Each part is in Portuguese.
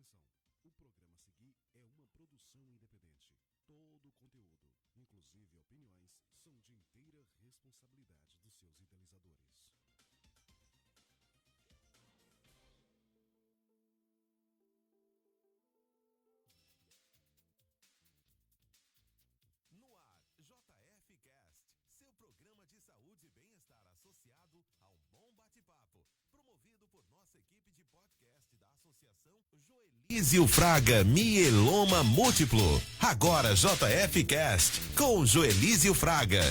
Atenção, o programa a seguir é uma produção independente. Todo o conteúdo, inclusive opiniões, são de inteira responsabilidade dos seus idealizadores. No ar, JF Cast, seu programa de saúde e bem-estar associado a um bom bate-papo, promovido por nossa equipe de podcast da Associação Joelísio Fraga Mieloma Múltiplo. Agora JF Cast com Joelísio Fraga.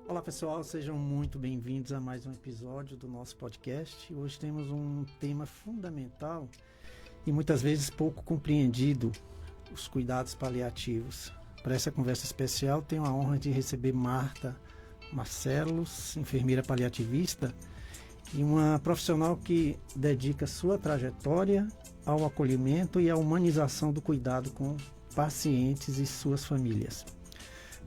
Olá pessoal, sejam muito bem-vindos a mais um episódio do nosso podcast. Hoje temos um tema fundamental e muitas vezes pouco compreendido, os cuidados paliativos. Para essa conversa especial tenho a honra de receber Marta Marcelos, enfermeira paliativista e uma profissional que dedica sua trajetória ao acolhimento e à humanização do cuidado com pacientes e suas famílias.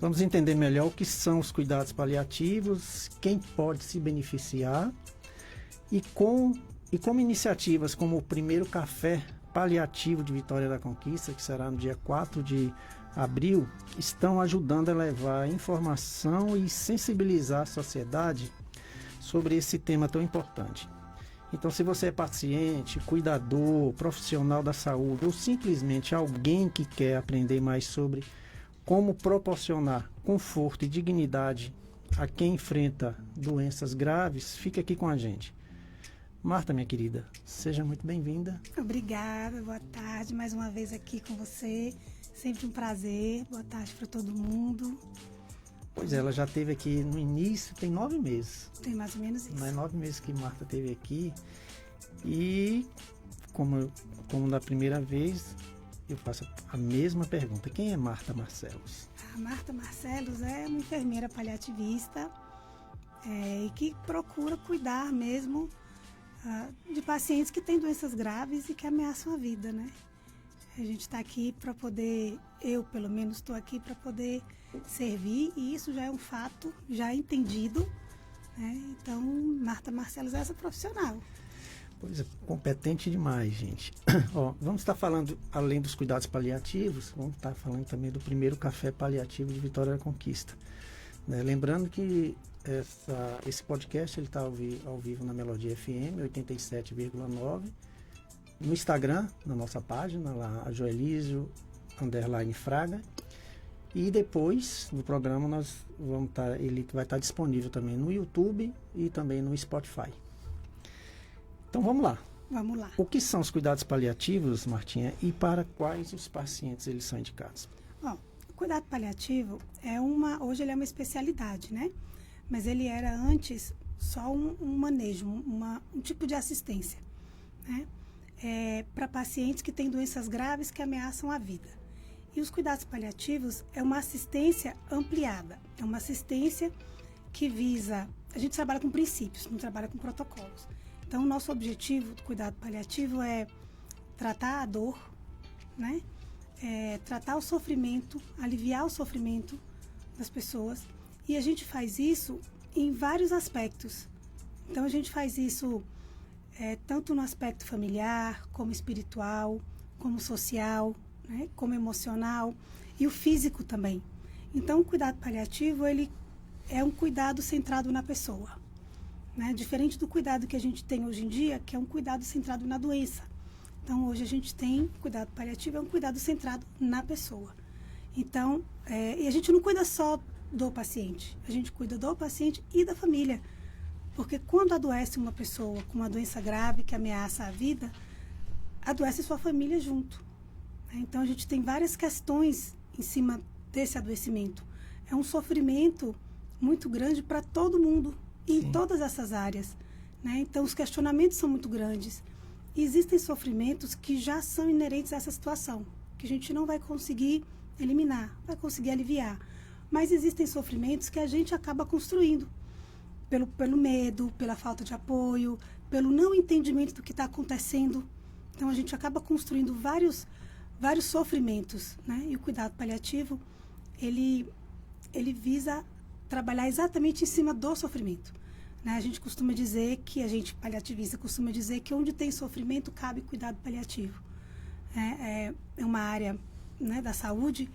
Vamos entender melhor o que são os cuidados paliativos, quem pode se beneficiar e como iniciativas como o primeiro café paliativo de Vitória da Conquista, que será no dia 4 de abril, estão ajudando a levar informação e sensibilizar a sociedade sobre esse tema tão importante. Então, se você é paciente, cuidador, profissional da saúde ou simplesmente alguém que quer aprender mais sobre como proporcionar conforto e dignidade a quem enfrenta doenças graves, fica aqui com a gente. Marta, minha querida, seja muito bem-vinda. Obrigada, boa tarde, mais uma vez aqui com você, sempre um prazer, boa tarde para todo mundo. Pois é, ela já esteve aqui no início, tem 9 meses. Tem mais ou menos isso. Mas 9 meses que Marta esteve aqui e, como da primeira vez, eu faço a mesma pergunta. Quem é Marta Marcelos? A Marta Marcelos é uma enfermeira paliativista e que procura cuidar mesmo de pacientes que têm doenças graves e que ameaçam a vida, né? A gente está aqui para poder, eu pelo menos estou aqui para poder servir e isso já é um fato, já é entendido, né? Então, Marta Marcelos é essa profissional. Pois é, competente demais, gente. Ó, vamos estar falando, além dos cuidados paliativos, vamos estar falando também do primeiro café paliativo de Vitória da Conquista. Né? Lembrando que esse podcast está ao vivo na Melodia FM 87,9, no Instagram, na nossa página, lá, a Joelísio _Fraga. E depois do programa ele vai estar disponível também no YouTube e também no Spotify. Então vamos lá. Vamos lá. O que são os cuidados paliativos, Martinha, e para quais os pacientes eles são indicados? Bom, o cuidado paliativo hoje ele é uma especialidade, né? Mas ele era antes só um manejo, um tipo de assistência, né? Para pacientes que têm doenças graves que ameaçam a vida. E os cuidados paliativos é uma assistência ampliada, é uma assistência que visa... A gente trabalha com princípios, não trabalha com protocolos. Então, o nosso objetivo do cuidado paliativo é tratar a dor, né? Tratar o sofrimento, aliviar o sofrimento das pessoas. E a gente faz isso em vários aspectos. Então, a gente faz isso tanto no aspecto familiar, como espiritual, como social, né? Como emocional e o físico também. Então, o cuidado paliativo ele é um cuidado centrado na pessoa. Né? Diferente do cuidado que a gente tem hoje em dia, que é um cuidado centrado na doença. Então, hoje a gente tem cuidado paliativo, é um cuidado centrado na pessoa. Então, e a gente não cuida só do paciente, a gente cuida do paciente e da família. Porque quando adoece uma pessoa com uma doença grave que ameaça a vida, adoece sua família junto. Então, a gente tem várias questões em cima desse adoecimento. É um sofrimento muito grande para todo mundo. Em Sim. todas essas áreas, né? Então, os questionamentos são muito grandes. E existem sofrimentos que já são inerentes a essa situação, que a gente não vai conseguir eliminar, vai conseguir aliviar. Mas existem sofrimentos que a gente acaba construindo, pelo medo, pela falta de apoio, pelo não entendimento do que está acontecendo. Então, a gente acaba construindo vários sofrimentos, né? E o cuidado paliativo, ele visa trabalhar exatamente em cima do sofrimento. né? A gente costuma dizer que, a gente paliativista costuma dizer que onde tem sofrimento cabe cuidado paliativo. É uma área, né, da saúde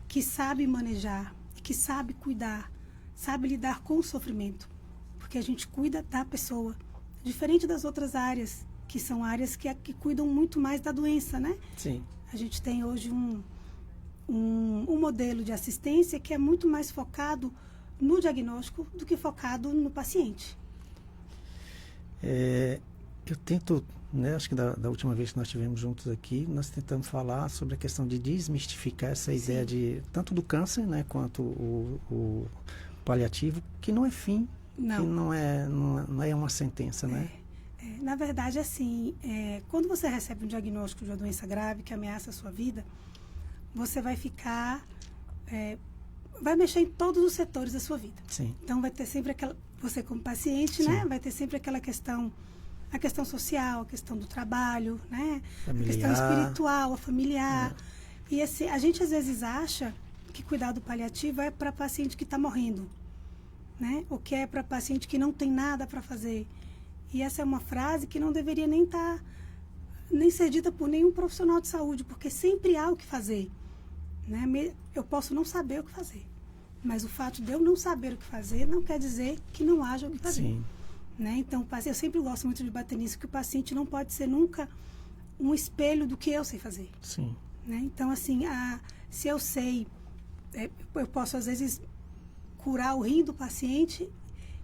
que sabe manejar, que sabe cuidar, sabe lidar com o sofrimento, porque a gente cuida da pessoa, diferente das outras áreas, que são áreas que cuidam muito mais da doença, né? Sim. A gente tem hoje um modelo de assistência que é muito mais focado no diagnóstico do que focado no paciente. Eu tento, né, acho que da última vez que nós estivemos juntos aqui, nós tentamos falar sobre a questão de desmistificar essa ideia de tanto do câncer, né, quanto o paliativo, que não é fim, Não. que não é uma sentença, né? Na verdade, assim, quando você recebe um diagnóstico de uma doença grave que ameaça a sua vida, você vai ficar, vai mexer em todos os setores da sua vida. Sim. Então, vai ter sempre você como paciente, Sim. né? Vai ter sempre aquela questão, a questão social, a questão do trabalho, né? Familiar. A questão espiritual, a familiar. E assim, a gente às vezes acha que cuidado paliativo é para paciente que está morrendo, né? Ou que é para paciente que não tem nada para fazer. E essa é uma frase que não deveria nem ser dita por nenhum profissional de saúde, porque sempre há o que fazer, né? Eu posso não saber o que fazer, mas o fato de eu não saber o que fazer não quer dizer que não haja o que fazer. Sim. Né? Então, eu sempre gosto muito de bater nisso, que o paciente não pode ser nunca um espelho do que eu sei fazer. Sim. Né? Então, assim, se eu sei, eu posso às vezes curar o rim do paciente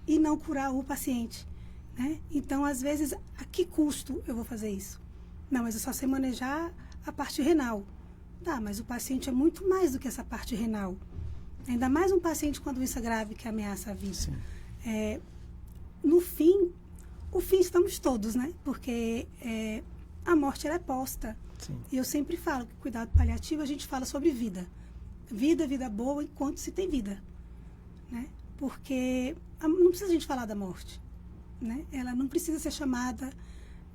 e não curar o paciente. Né? Então, às vezes, a que custo eu vou fazer isso? Não, mas eu só sei manejar a parte renal. Tá, mas o paciente é muito mais do que essa parte renal. Ainda mais um paciente com a doença grave que ameaça a vida. Sim. No fim, o fim estamos todos, né? Porque a morte ela é posta. Sim. E eu sempre falo que cuidado paliativo a gente fala sobre vida. Vida boa enquanto se tem vida. Né? Porque não precisa a gente falar da morte. Né? Ela não precisa ser chamada,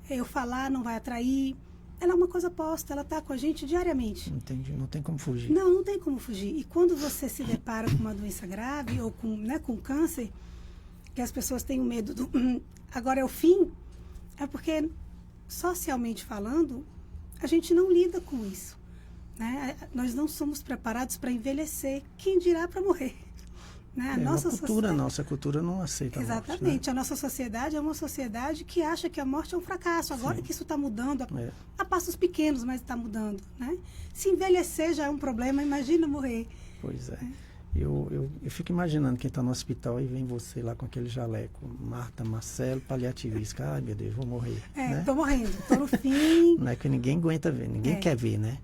eu falar não vai atrair. Ela é uma coisa posta, ela está com a gente diariamente. Entendi, não tem como fugir. Não tem como fugir. E quando você se depara com uma doença grave ou com câncer, que as pessoas têm o medo agora é o fim, é porque, socialmente falando, a gente não lida com isso. Né? Nós não somos preparados para envelhecer, quem dirá para morrer. Né? A nossa cultura não aceita Exatamente. a morte, né? A nossa sociedade é uma sociedade que acha que a morte é um fracasso. Agora que isso está mudando, a passos pequenos, mas está mudando. Né? Se envelhecer já é um problema, imagina morrer. Pois é. Eu fico imaginando quem está no hospital e vem você lá com aquele jaleco. Marta, Marcelo, paliativista. Ai, meu Deus, vou morrer. Estou morrendo, estou no fim. Não é que ninguém aguenta ver, ninguém quer ver, né?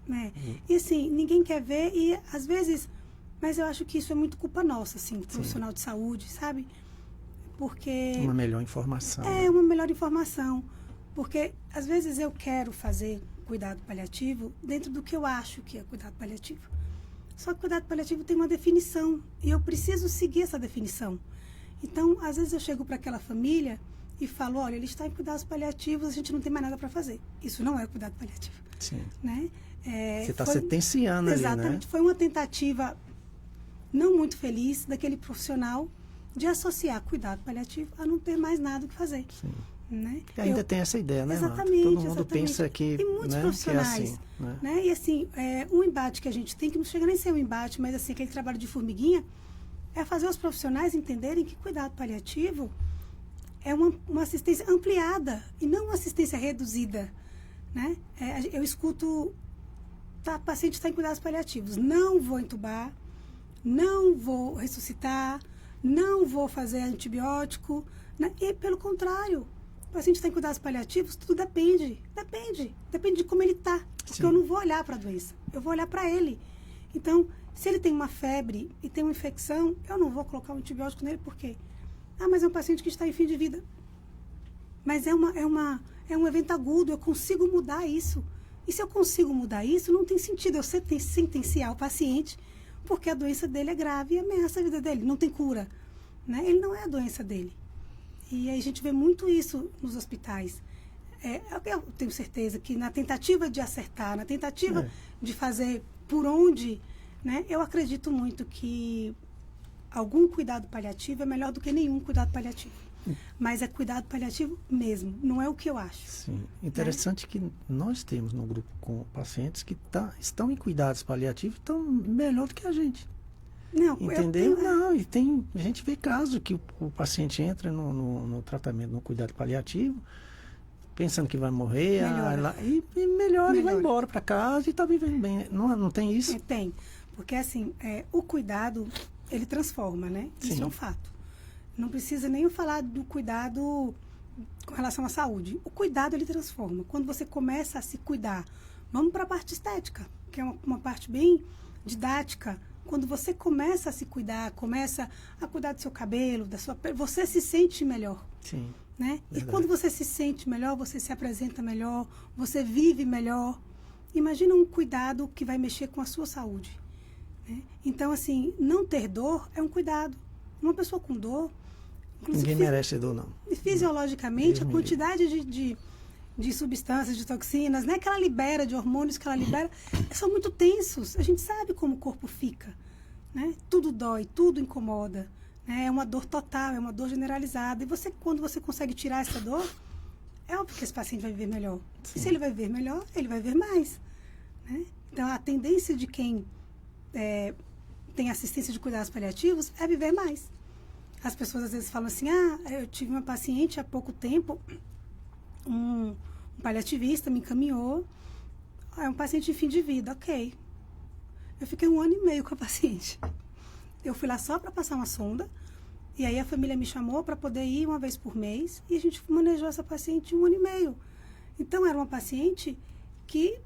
E assim, ninguém quer ver e às vezes... Mas eu acho que isso é muito culpa nossa, assim, profissional de saúde, sabe? Porque... Uma melhor informação. Uma melhor informação. Porque, às vezes, eu quero fazer cuidado paliativo dentro do que eu acho que é cuidado paliativo. Só que cuidado paliativo tem uma definição e eu preciso seguir essa definição. Então, às vezes, eu chego para aquela família e falo, olha, ele está em cuidados paliativos, a gente não tem mais nada para fazer. Isso não é cuidado paliativo. Sim. Né? Você está sentenciando ali, né? Exatamente. Foi uma tentativa... não muito feliz daquele profissional de associar cuidado paliativo a não ter mais nada o que fazer. Sim. Né? E ainda tem essa ideia, né, exatamente, Marta? Todo mundo pensa que, tem muitos profissionais, que é assim. Né? Né? E assim, um embate que a gente tem, que não chega nem a ser um embate, mas assim, aquele trabalho de formiguinha, é fazer os profissionais entenderem que cuidado paliativo é uma assistência ampliada e não uma assistência reduzida. Né? Eu escuto, o paciente está em cuidados paliativos, não vou entubar, não vou ressuscitar, não vou fazer antibiótico, né? E pelo contrário, o paciente está em cuidados paliativos, tudo depende de como ele está, porque Sim. eu não vou olhar para a doença, eu vou olhar para ele. Então, se ele tem uma febre e tem uma infecção, eu não vou colocar um antibiótico nele, por quê? Mas é um paciente que está em fim de vida. Mas é um evento agudo, eu consigo mudar isso. E se eu consigo mudar isso, não tem sentido eu sentenciar o paciente porque a doença dele é grave e ameaça a vida dele, não tem cura. Né? Ele não é a doença dele. E aí a gente vê muito isso nos hospitais. Eu tenho certeza que na tentativa de acertar, na tentativa de fazer por onde, né, eu acredito muito que algum cuidado paliativo é melhor do que nenhum cuidado paliativo. Mas é cuidado paliativo mesmo, não é o que eu acho. Sim, interessante que nós temos no grupo com pacientes que estão em cuidados paliativos, estão melhor do que a gente. Não, entendeu? Não, e a gente vê casos que o paciente entra no tratamento, no cuidado paliativo, pensando que vai morrer, e melhora e vai embora para casa e está vivendo bem. Não tem isso? Tem, porque assim, o cuidado, ele transforma, né? Isso Sim. é um fato. Não precisa nem eu falar do cuidado com relação à saúde. O cuidado, ele transforma. Quando você começa a se cuidar, vamos para a parte estética, que é uma parte bem didática. Quando você começa a se cuidar, começa a cuidar do seu cabelo, da sua pele, você se sente melhor. Sim. Né? E quando você se sente melhor, você se apresenta melhor, você vive melhor. Imagina um cuidado que vai mexer com a sua saúde. Né? Então, assim, não ter dor é um cuidado. Uma pessoa com dor... Ninguém merece dor, não. Fisiologicamente, a quantidade de substâncias, de toxinas, né, que ela libera, de hormônios que ela libera, são muito tensos. A gente sabe como o corpo fica. Né? Tudo dói, tudo incomoda. Né? É uma dor total, é uma dor generalizada. E quando você consegue tirar essa dor, é óbvio que esse paciente vai viver melhor. Sim. E se ele vai viver melhor, ele vai viver mais. Né? Então, a tendência de quem tem assistência de cuidados paliativos é viver mais. As pessoas às vezes falam assim, eu tive uma paciente há pouco tempo, um paliativista me encaminhou, é um paciente em fim de vida, ok. Eu fiquei 1 ano e meio com a paciente. Eu fui lá só para passar uma sonda, e aí a família me chamou para poder ir uma vez por mês, e a gente manejou essa paciente 1 ano e meio. Então, era uma paciente que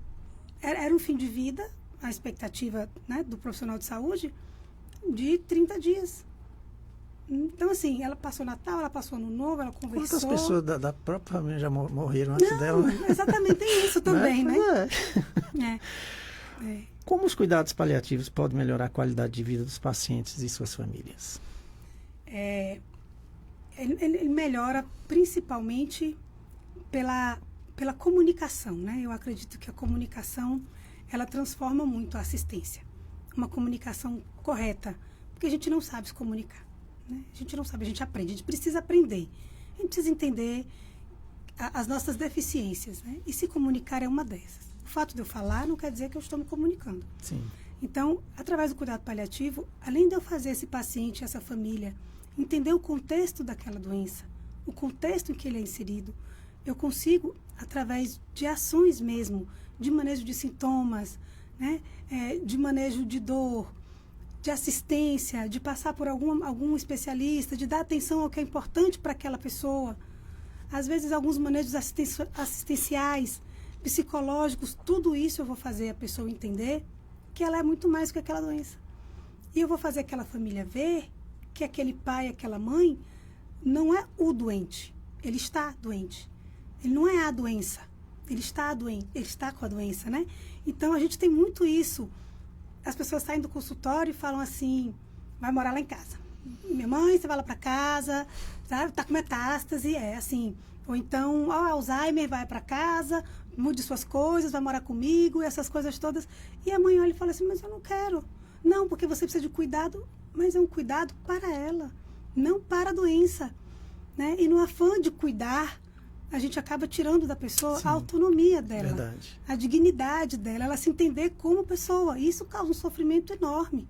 era um fim de vida, a expectativa, né, do profissional de saúde, de 30 dias. Então, assim, ela passou Natal, ela passou Ano Novo, ela conversou. Quantas pessoas da própria família já morreram antes dela? Exatamente, tem isso também, né? Como os cuidados paliativos podem melhorar a qualidade de vida dos pacientes e suas famílias? Ele melhora principalmente pela comunicação, né? Eu acredito que a comunicação, ela transforma muito a assistência. Uma comunicação correta, porque a gente não sabe se comunicar. Né? A gente não sabe, a gente aprende, a gente precisa aprender. A gente precisa entender as nossas deficiências, né? E se comunicar é uma dessas. O fato de eu falar não quer dizer que eu estou me comunicando. Sim. Então, através do cuidado paliativo, além de eu fazer esse paciente, essa família, entender o contexto daquela doença, o contexto em que ele é inserido, eu consigo, através de ações mesmo, de manejo de sintomas, né? De manejo de dor, de assistência, de passar por algum especialista, de dar atenção ao que é importante para aquela pessoa. Às vezes, alguns manejos assistenciais, psicológicos, tudo isso eu vou fazer a pessoa entender que ela é muito mais que aquela doença. E eu vou fazer aquela família ver que aquele pai, aquela mãe, não é o doente. Ele está doente. Ele não é a doença. Ele está doente. Ele está com a doença, né? Então, a gente tem muito isso. As pessoas saem do consultório e falam assim, vai morar lá em casa. Minha mãe, você vai lá para casa, sabe? Tá com metástase, assim. Ou então, Alzheimer, vai para casa, mude suas coisas, vai morar comigo, essas coisas todas. E a mãe olha e fala assim, mas eu não quero. Não, porque você precisa de cuidado, mas é um cuidado para ela, não para a doença. Né? E no afã de cuidar, a gente acaba tirando da pessoa a autonomia dela, verdade, a dignidade dela, ela se entender como pessoa. E isso causa um sofrimento enorme,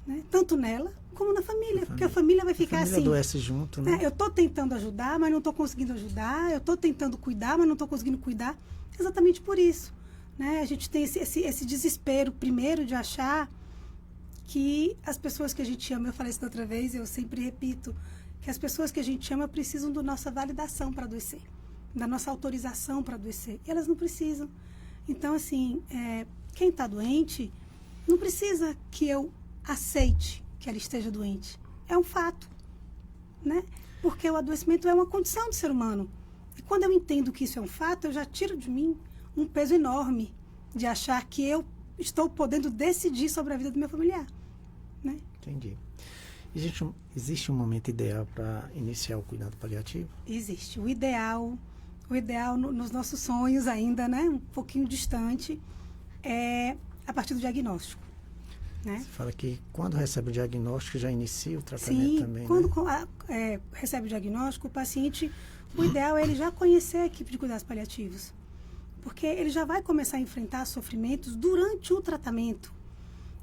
né? Tanto nela como na família, porque a família vai ficar assim. A família adoece junto, né? Eu estou tentando ajudar, mas não estou conseguindo ajudar. Eu estou tentando cuidar, mas não estou conseguindo cuidar. Exatamente por isso. Né? A gente tem esse desespero, primeiro, de achar que as pessoas que a gente ama, eu falei isso da outra vez, eu sempre repito, que as pessoas que a gente ama precisam da nossa validação para adoecer, da nossa autorização para adoecer. E elas não precisam. Então, assim, quem está doente não precisa que eu aceite que ela esteja doente. É um fato, né? Porque o adoecimento é uma condição do ser humano. E quando eu entendo que isso é um fato, eu já tiro de mim um peso enorme de achar que eu estou podendo decidir sobre a vida do meu familiar, né? Entendi. Existe um momento ideal para iniciar o cuidado paliativo? Existe. O ideal nos nossos sonhos ainda, né, um pouquinho distante, é a partir do diagnóstico. né? Você fala que quando recebe o diagnóstico já inicia o tratamento. Sim, também, quando né? recebe o diagnóstico, o paciente, o ideal é ele já conhecer a equipe de cuidados paliativos, porque ele já vai começar a enfrentar sofrimentos durante o tratamento.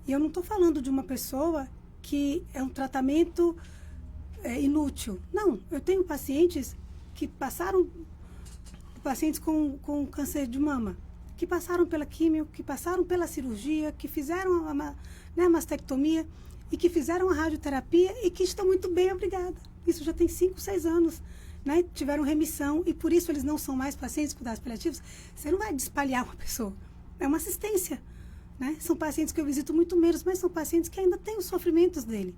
E eu não estou falando de uma pessoa que é um tratamento inútil. Não, eu tenho pacientes que passaram, pacientes com câncer de mama, que passaram pela químio, que passaram pela cirurgia, que fizeram a mastectomia e que fizeram a radioterapia e que estão muito bem, obrigada. Isso já tem 5, 6 anos, né? Tiveram remissão e por isso eles não são mais pacientes de cuidados paliativos. Você não vai despalhar uma pessoa, é uma assistência, né? São pacientes que eu visito muito menos, mas são pacientes que ainda têm os sofrimentos dele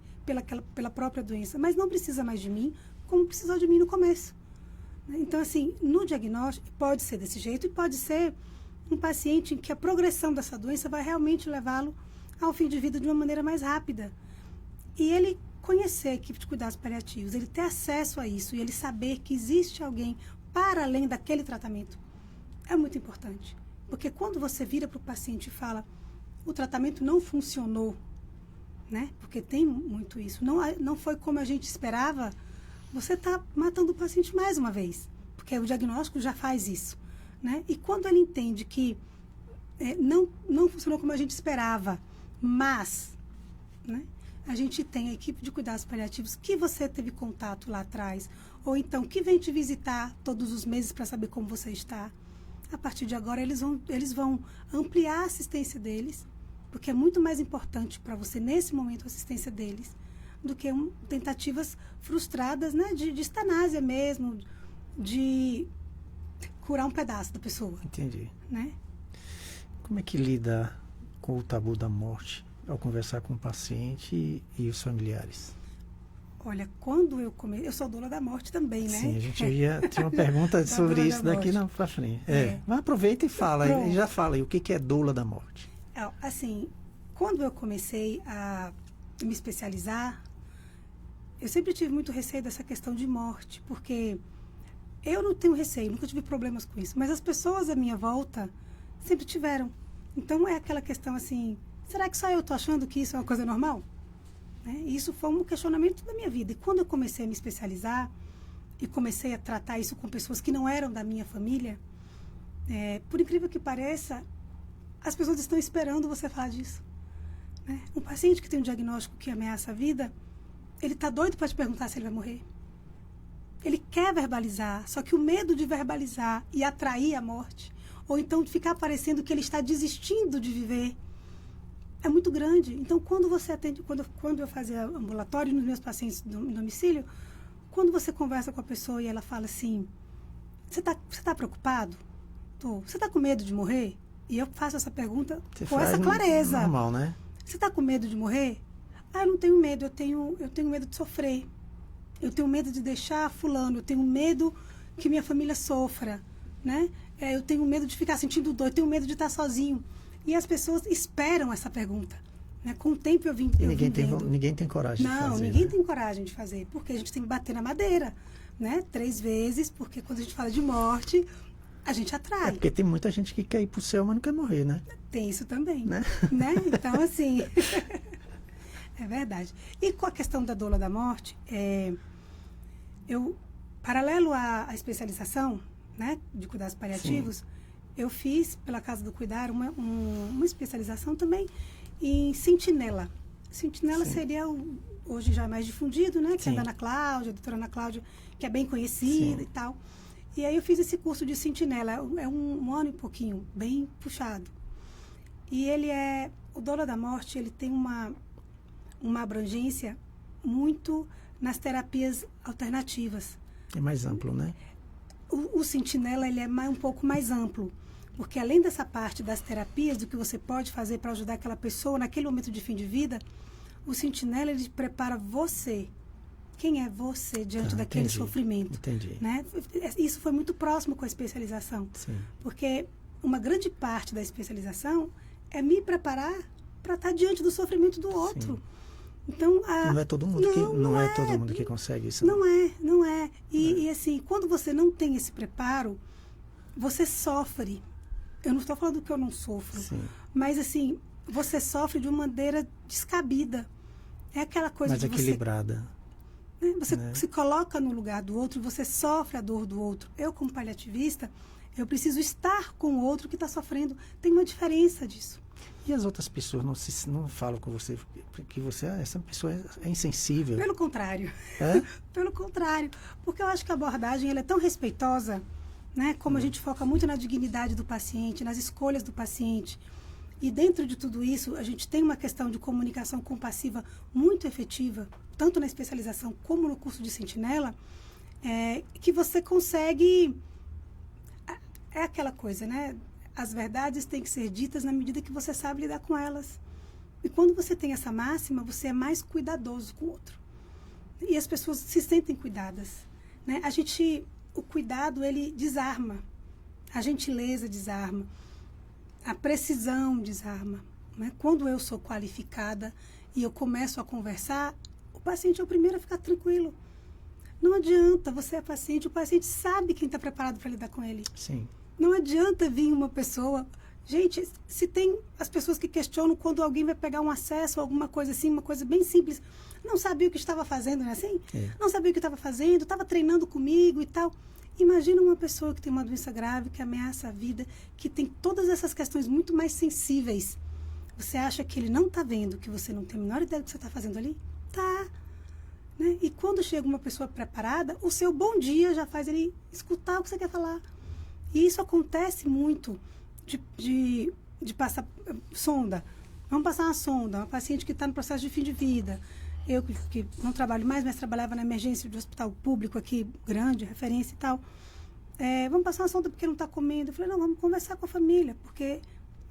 pela própria doença, mas não precisa mais de mim, como precisou de mim no começo. Então, assim, no diagnóstico pode ser desse jeito e pode ser um paciente em que a progressão dessa doença vai realmente levá-lo ao fim de vida de uma maneira mais rápida. E ele conhecer a equipe de cuidados paliativos, ele ter acesso a isso e ele saber que existe alguém para além daquele tratamento é muito importante. Porque quando você vira para o paciente e fala o tratamento não funcionou, né? Porque tem muito isso, não foi como a gente esperava, você está matando o paciente mais uma vez, porque o diagnóstico já faz isso, né? E quando ele entende que não funcionou como a gente esperava, mas, né, a gente tem a equipe de cuidados paliativos que você teve contato lá atrás, ou então que vem te visitar todos os meses para saber como você está, a partir de agora eles vão ampliar a assistência deles, porque é muito mais importante para você nesse momento a assistência deles do que tentativas frustradas, né, de eutanásia mesmo, de curar um pedaço da pessoa. Entendi. Né? Como é que lida com o tabu da morte ao conversar com o paciente e os familiares? Olha, quando eu comecei... Eu sou doula da morte também, né? Sim, a gente tinha uma pergunta sobre isso daqui para frente. Mas aproveita e fala, e já fala aí, o que é doula da morte? Assim, quando eu comecei a me especializar, eu sempre tive muito receio dessa questão de morte, porque eu não tenho receio, nunca tive problemas com isso, mas as pessoas à minha volta sempre tiveram. Então, é aquela questão assim, será que só eu estou achando que isso é uma coisa normal? Né? Isso foi um questionamento da minha vida. E quando eu comecei a me especializar e comecei a tratar isso com pessoas que não eram da minha família, por incrível que pareça, as pessoas estão esperando você falar disso. Né? Um paciente que tem um diagnóstico que ameaça a vida, ele está doido para te perguntar se ele vai morrer. Ele quer verbalizar, só que o medo de verbalizar e atrair a morte, ou então de ficar parecendo que ele está desistindo de viver, é muito grande. Então, quando você atende, quando eu fazia ambulatório nos meus pacientes no domicílio, quando você conversa com a pessoa e ela fala assim, você tá preocupado? Tô. Você está com medo de morrer? E eu faço essa pergunta com essa clareza. Normal, né? Você está com medo de morrer? Eu não tenho medo, eu tenho medo de sofrer. Eu tenho medo de deixar fulano, eu tenho medo que minha família sofra, né? Eu tenho medo de ficar sentindo dor, eu tenho medo de estar sozinho. E as pessoas esperam essa pergunta. Né? Com o tempo eu vim ninguém tem coragem de fazer. Não, ninguém tem coragem de fazer, porque a gente tem que bater na madeira, né? 3 vezes, porque quando a gente fala de morte, a gente atrai. Porque tem muita gente que quer ir pro céu, mas não quer morrer, né? Tem isso também, né? Então, assim... É verdade. E com a questão da doula da morte, paralelo à especialização, né, de cuidados paliativos, sim, eu fiz, pela Casa do Cuidar, uma especialização também em sentinela. Sentinela, sim, seria hoje já mais difundido, né? Que é da Ana Cláudia, a doutora Ana Cláudia, que é bem conhecida, sim, e tal. E aí eu fiz esse curso de sentinela, é um ano e pouquinho, bem puxado. E o doula da morte, ele tem uma abrangência muito nas terapias alternativas. É mais amplo, né? O sentinela, ele é um pouco mais amplo, porque além dessa parte das terapias, do que você pode fazer para ajudar aquela pessoa naquele momento de fim de vida, o sentinela, ele prepara você. Quem é você diante daquele sofrimento? Entendi. Né? Isso foi muito próximo com a especialização. Sim. Porque uma grande parte da especialização é me preparar para estar diante do sofrimento do outro. Sim. Então, não é todo mundo todo mundo que consegue isso. Não é. E assim, quando você não tem esse preparo, você sofre. Eu não estou falando que eu não sofro, sim, mas assim, você sofre de uma maneira descabida. É aquela coisa mais de equilibrada. Você se coloca no lugar do outro, você sofre a dor do outro. Eu, como paliativista, eu preciso estar com o outro que está sofrendo. Tem uma diferença disso. E as outras pessoas não falam com você que essa pessoa é insensível? Pelo contrário. É? Pelo contrário. Porque eu acho que a abordagem ela é tão respeitosa, né? Como a gente foca muito na dignidade do paciente, nas escolhas do paciente. E dentro de tudo isso, a gente tem uma questão de comunicação compassiva muito efetiva, tanto na especialização como no curso de Sentinela, que você consegue... É aquela coisa, né? As verdades têm que ser ditas na medida que você sabe lidar com elas. E quando você tem essa máxima, você é mais cuidadoso com o outro. E as pessoas se sentem cuidadas, né? O cuidado, ele desarma. A gentileza desarma. A precisão desarma, né? Quando eu sou qualificada e eu começo a conversar, o paciente é o primeiro a ficar tranquilo. Não adianta, você é paciente, o paciente sabe quem está preparado para lidar com ele. Sim. Não adianta vir uma pessoa... Gente, se tem as pessoas que questionam quando alguém vai pegar um acesso, alguma coisa assim, uma coisa bem simples, não sabia o que estava fazendo, não é assim? É. Não sabia o que estava fazendo, estava treinando comigo e tal. Imagina uma pessoa que tem uma doença grave, que ameaça a vida, que tem todas essas questões muito mais sensíveis. Você acha que ele não está vendo, que você não tem a menor ideia do que você está fazendo ali? Tá. Né? E quando chega uma pessoa preparada, o seu bom dia já faz ele escutar o que você quer falar. E isso acontece muito de passar sonda. Vamos passar uma sonda, uma paciente que está no processo de fim de vida. Eu, que não trabalho mais, mas trabalhava na emergência de hospital público aqui, grande, referência e tal. Vamos passar uma sonda porque não está comendo. Eu falei, não, vamos conversar com a família, porque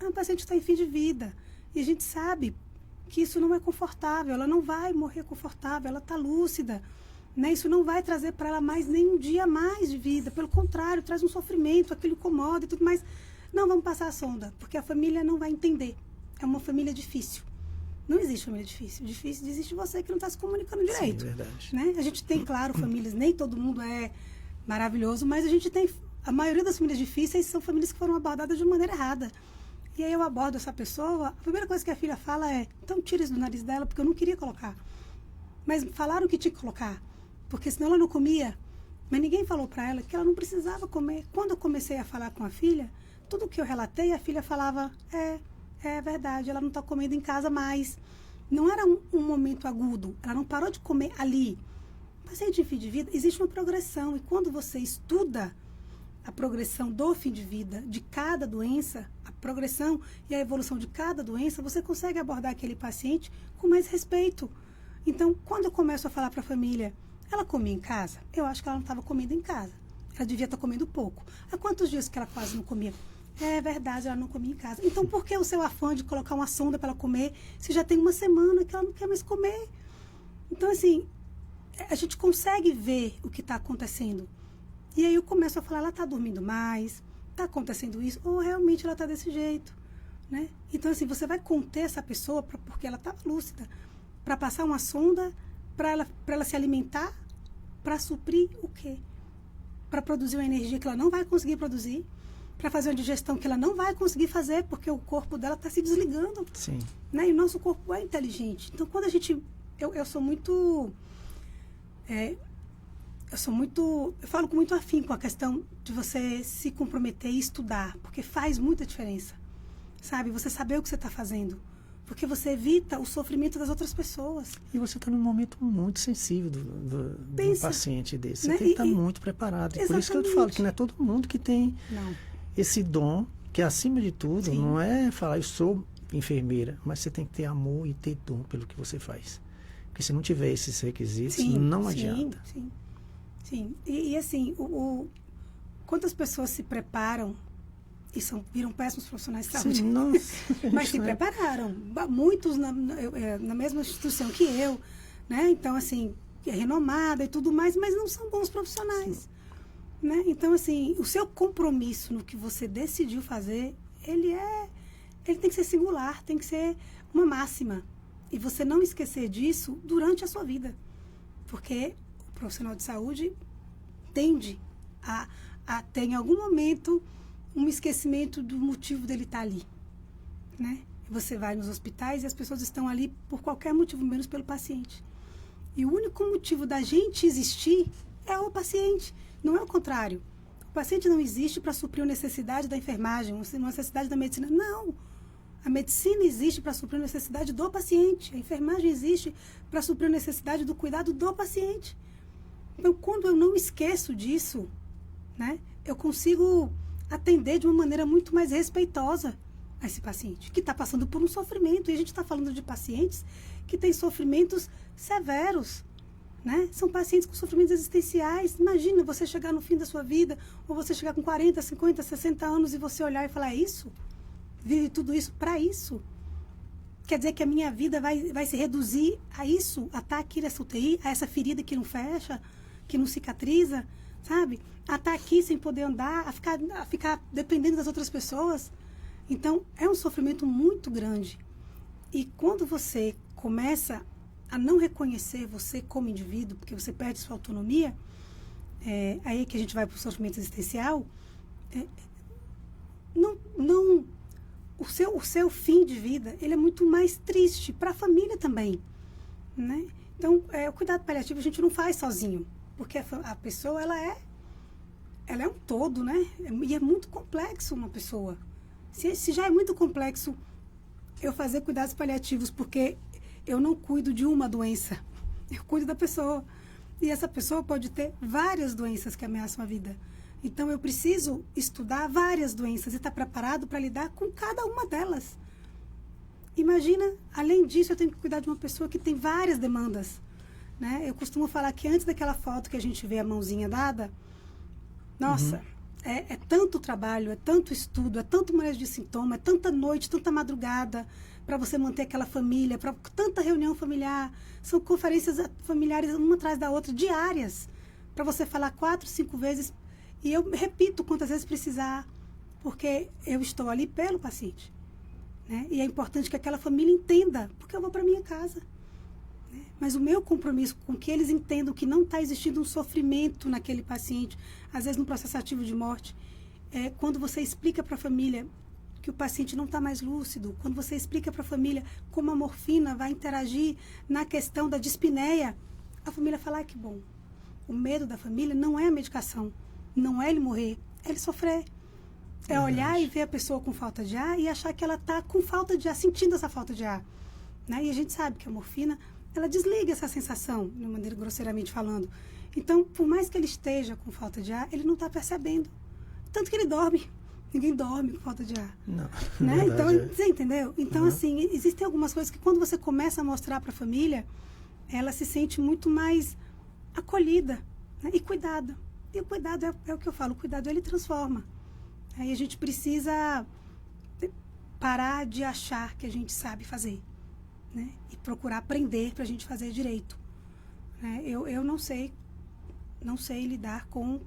a paciente está em fim de vida. E a gente sabe que isso não é confortável, ela não vai morrer confortável, ela está lúcida. Né? Isso não vai trazer para ela mais nem um dia mais de vida. Pelo contrário, traz um sofrimento, aquilo incomoda e tudo mais. Não, vamos passar a sonda, porque a família não vai entender. É uma família difícil. Não existe família difícil. Difícil existe você que não está se comunicando direito. Sim, verdade. Né? A gente tem, claro, famílias, nem todo mundo é maravilhoso, mas a gente tem... A maioria das famílias difíceis são famílias que foram abordadas de maneira errada. E aí eu abordo essa pessoa, a primeira coisa que a filha fala é, então tira isso do nariz dela, porque eu não queria colocar. Mas falaram que tinha que colocar, porque senão ela não comia. Mas ninguém falou para ela que ela não precisava comer. Quando eu comecei a falar com a filha, tudo que eu relatei, a filha falava, é verdade, ela não está comendo em casa mais. Não era um momento agudo, ela não parou de comer ali. Paciente de fim de vida, existe uma progressão, e quando você estuda a progressão do fim de vida, de cada doença, a progressão e a evolução de cada doença, você consegue abordar aquele paciente com mais respeito. Então, quando eu começo a falar para a família, ela comia em casa? Eu acho que ela não estava comendo em casa. Ela devia estar comendo pouco. Há quantos dias que ela quase não comia? É verdade, ela não comia em casa. Então, por que o seu afã de colocar uma sonda para ela comer, se já tem uma semana que ela não quer mais comer? Então, assim, a gente consegue ver o que está acontecendo. E aí eu começo a falar, ela está dormindo mais, está acontecendo isso, ou realmente ela está desse jeito, né? Então, assim, você vai conter essa pessoa porque ela estava lúcida, para passar uma sonda, para ela se alimentar, para suprir o quê? Para produzir uma energia que ela não vai conseguir produzir, para fazer uma digestão que ela não vai conseguir fazer, porque o corpo dela está se desligando. Sim. Né? E o nosso corpo é inteligente. Então, quando a gente... Eu sou muito... Eu falo com muito afinco com a questão de você se comprometer e estudar, porque faz muita diferença, sabe? Você saber o que você está fazendo, porque você evita o sofrimento das outras pessoas. E você está num momento muito sensível do paciente desse. Você Né? tem que estar muito preparado. E por isso que eu te falo que não é todo mundo que tem esse dom, que acima de tudo, Sim. não é falar eu sou enfermeira, mas você tem que ter amor e ter dom pelo que você faz. Porque se não tiver esses requisitos, não adianta. Sim. E assim, quantas pessoas se preparam e viram péssimos profissionais de saúde? Sim, nossa, mas se prepararam. Muitos na mesma instituição que eu, né? Então, assim, é renomada e tudo mais, mas não são bons profissionais. Né? Então, assim, o seu compromisso no que você decidiu fazer, ele tem que ser singular, tem que ser uma máxima. E você não esquecer disso durante a sua vida. Porque o profissional de saúde tende a ter, em algum momento, um esquecimento do motivo dele estar ali. Né? você vai nos hospitais e as pessoas estão ali por qualquer motivo, menos pelo paciente. E o único motivo da gente existir é o paciente, não é o contrário. O paciente não existe para suprir uma necessidade da enfermagem, uma necessidade da medicina. Não! A medicina existe para suprir a necessidade do paciente. A enfermagem existe para suprir a necessidade do cuidado do paciente. Então, quando eu não esqueço disso, né, eu consigo atender de uma maneira muito mais respeitosa a esse paciente, que está passando por um sofrimento. E a gente está falando de pacientes que têm sofrimentos severos, né? São pacientes com sofrimentos existenciais. Imagina você chegar no fim da sua vida, ou você chegar com 40, 50, 60 anos e você olhar e falar, é isso? Vive tudo isso para isso? Quer dizer que a minha vida vai se reduzir a isso? A estar aqui nessa UTI, a essa ferida que não fecha, que não cicatriza, sabe? A estar aqui sem poder andar, a ficar dependendo das outras pessoas. Então, é um sofrimento muito grande. E quando você começa a não reconhecer você como indivíduo, porque você perde sua autonomia, aí que a gente vai para o sofrimento existencial, o seu fim de vida, ele é muito mais triste para a família também, né? Então, o cuidado paliativo a gente não faz sozinho, porque a pessoa, ela é um todo, né? E é muito complexo uma pessoa. Se já é muito complexo eu fazer cuidados paliativos, porque eu não cuido de uma doença, eu cuido da pessoa. E essa pessoa pode ter várias doenças que ameaçam a vida. Então, eu preciso estudar várias doenças e estar preparado para lidar com cada uma delas. Imagina, além disso, eu tenho que cuidar de uma pessoa que tem várias demandas, né? Eu costumo falar que antes daquela foto que a gente vê a mãozinha dada, nossa, é tanto trabalho, é tanto estudo, é tanto manejo de sintoma, é tanta noite, tanta madrugada para você manter aquela família, para tanta reunião familiar. São conferências familiares uma atrás da outra, diárias, para você falar 4, 5 vezes. E eu repito quantas vezes precisar, porque eu estou ali pelo paciente, né? E é importante que aquela família entenda, porque eu vou para minha casa, né? Mas o meu compromisso com que eles entendam que não está existindo um sofrimento naquele paciente, às vezes num processo ativo de morte, é quando você explica para a família que o paciente não está mais lúcido, quando você explica para a família como a morfina vai interagir na questão da dispneia, a família fala, que bom. O medo da família não é a medicação, não é ele morrer, é ele sofrer. É olhar e ver a pessoa com falta de ar e achar que ela está com falta de ar, sentindo essa falta de ar, né? E a gente sabe que a morfina, ela desliga essa sensação, de maneira grosseiramente falando. Então, por mais que ele esteja com falta de ar, ele não está percebendo. Tanto que ele dorme. Ninguém dorme com falta de ar. Não. Né? Verdade, então, você entendeu? Então, assim, existem algumas coisas que quando você começa a mostrar para a família, ela se sente muito mais acolhida, né? E cuidada. E o cuidado é o que eu falo, o cuidado ele transforma. Aí a gente precisa parar de achar que a gente sabe fazer, né? E procurar aprender para a gente fazer direito. Né? Eu não sei lidar com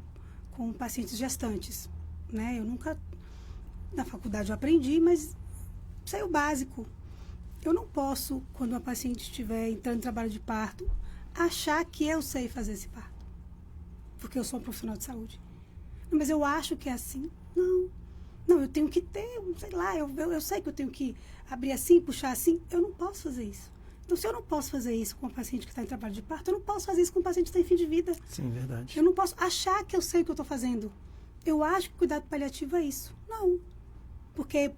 pacientes gestantes. Né? Eu nunca, na faculdade eu aprendi, mas sei o básico. Eu não posso, quando uma paciente estiver entrando em trabalho de parto, achar que eu sei fazer esse parto. Porque eu sou um profissional de saúde. Não, mas eu acho que é assim. Não, eu tenho que ter, sei lá, eu sei que eu tenho que abrir assim, puxar assim. Eu não posso fazer isso. Então, se eu não posso fazer isso com um paciente que está em trabalho de parto, eu não posso fazer isso com um paciente que está em fim de vida. Sim, verdade. Eu não posso achar que eu sei o que eu estou fazendo. Eu acho que cuidado paliativo é isso. Não. Porque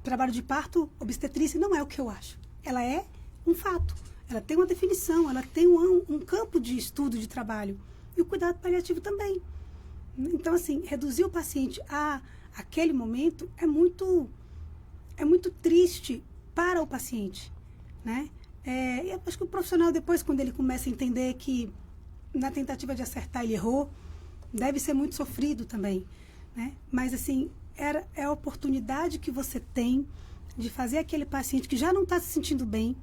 trabalho de parto, obstetrícia, não é o que eu acho. Ela é um fato. Ela tem uma definição, ela tem um campo de estudo, de trabalho. E o cuidado paliativo também. Então, assim, reduzir o paciente a aquele momento é muito triste para o paciente, né? Eu acho que o profissional, depois, quando ele começa a entender que na tentativa de acertar ele errou, deve ser muito sofrido também, né? Mas, assim, é a oportunidade que você tem de fazer aquele paciente que já não está se sentindo bem,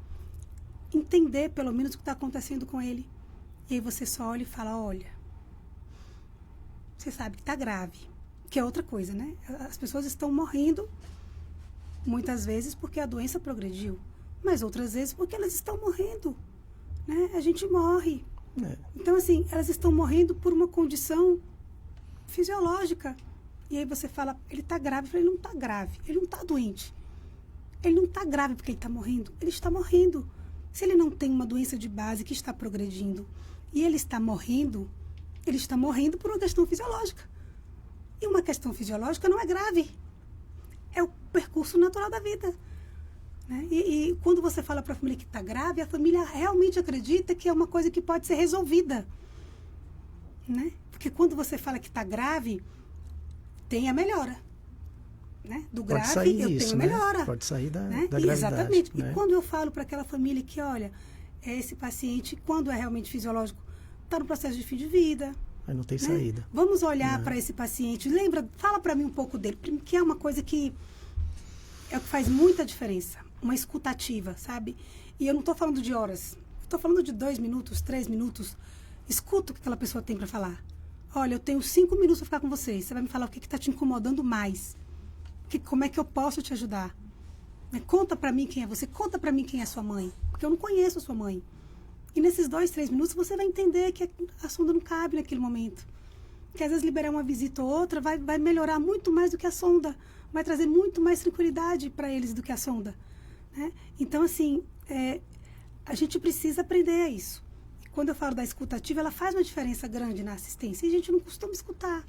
entender, pelo menos, o que está acontecendo com ele. E aí você só olha e fala, olha, você sabe que está grave, que é outra coisa, né? As pessoas estão morrendo, muitas vezes porque a doença progrediu, mas outras vezes porque elas estão morrendo, né? A gente morre. Então, assim, elas estão morrendo por uma condição fisiológica. E aí você fala, ele está grave. Eu falei, ele não está grave, ele não está doente. ele não está grave porque ele está morrendo. Ele está morrendo. Se ele não tem uma doença de base que está progredindo e ele está morrendo por uma questão fisiológica. E uma questão fisiológica não é grave. É o percurso natural da vida. Né? E quando você fala para a família que está grave, a família realmente acredita que é uma coisa que pode ser resolvida. Né? Porque quando você fala que está grave, tem a melhora. Né? Do Pode grave, sair eu disso, tenho né? melhora. Pode sair da né? gravidade. Exatamente. Né? E quando eu falo para aquela família que, olha, esse paciente, quando é realmente fisiológico, está no processo de fim de vida. Aí não tem né? saída. Vamos olhar para esse paciente. Fala para mim um pouco dele, que é uma coisa que é o que faz muita diferença. Uma escutativa, sabe? E eu não estou falando de horas. Estou falando de 2 minutos, 3 minutos. Escuta o que aquela pessoa tem para falar. Olha, eu tenho 5 minutos para ficar com você. Você vai me falar o que está te incomodando mais. Como é que eu posso te ajudar? Conta para mim quem é você. Conta para mim quem é sua mãe. Porque eu não conheço a sua mãe. E nesses 2, 3 minutos você vai entender que a sonda não cabe naquele momento. Que às vezes liberar uma visita ou outra vai melhorar muito mais do que a sonda. Vai trazer muito mais tranquilidade para eles do que a sonda. Né? Então, assim, a gente precisa aprender isso. E quando eu falo da escutativa, ela faz uma diferença grande na assistência. E a gente não costuma escutar.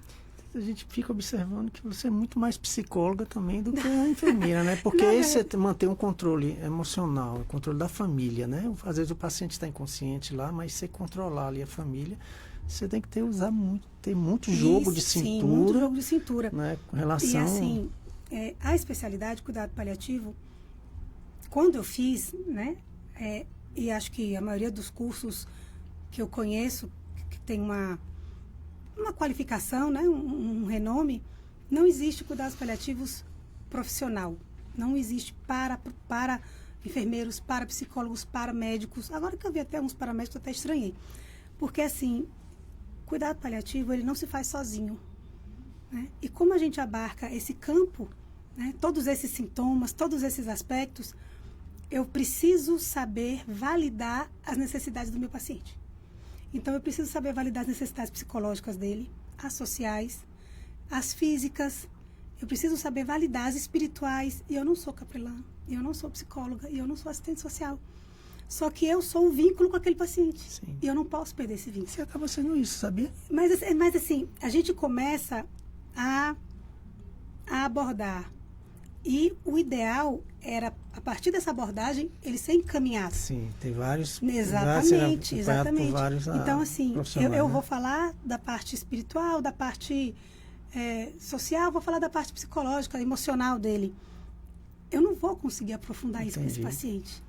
A gente fica observando que você é muito mais psicóloga também do que a enfermeira, né? Porque aí você mantém um controle emocional, o controle da família, né? Às vezes o paciente está inconsciente lá, mas você controlar ali a família, você tem que ter muito jogo de cintura. Sim, muito jogo de cintura. Né? Com relação... E assim, a especialidade de cuidado paliativo, quando eu fiz, né? E acho que a maioria dos cursos que eu conheço, que tem uma qualificação, né, um renome, não existe cuidados paliativos profissional. Não existe para enfermeiros, para psicólogos, para médicos. Agora que eu vi até uns paramédicos, eu até estranhei. Porque, assim, cuidado paliativo, ele não se faz sozinho. Né? E como a gente abarca esse campo, né, todos esses sintomas, todos esses aspectos, eu preciso saber validar as necessidades do meu paciente. Então, eu preciso saber validar as necessidades psicológicas dele, as sociais, as físicas. Eu preciso saber validar as espirituais. E eu não sou capelã, e eu não sou psicóloga, e eu não sou assistente social. Só que eu sou um vínculo com aquele paciente. Sim. E eu não posso perder esse vínculo. Você acaba sendo isso, sabia? Mas assim, a gente começa a abordar. E o ideal era, a partir dessa abordagem, ele ser encaminhado. Sim, tem vários... Exatamente. Por vários, então, assim, eu né? vou falar da parte espiritual, da parte social, vou falar da parte psicológica, emocional dele. Eu não vou conseguir aprofundar isso com esse paciente.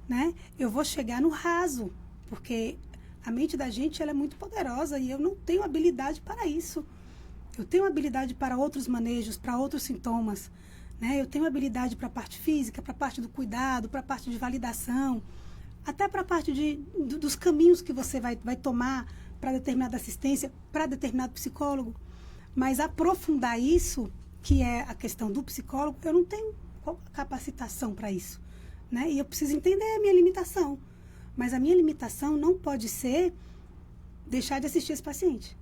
Né? Eu vou chegar no raso, porque a mente da gente ela é muito poderosa e eu não tenho habilidade para isso. Eu tenho habilidade para outros manejos, para outros sintomas. Né? Eu tenho habilidade para a parte física, para a parte do cuidado, para a parte de validação, até para a parte dos caminhos que você vai tomar para determinada assistência, para determinado psicólogo. Mas aprofundar isso, que é a questão do psicólogo, eu não tenho capacitação para isso. Né? E eu preciso entender a minha limitação. Mas a minha limitação não pode ser deixar de assistir esse paciente.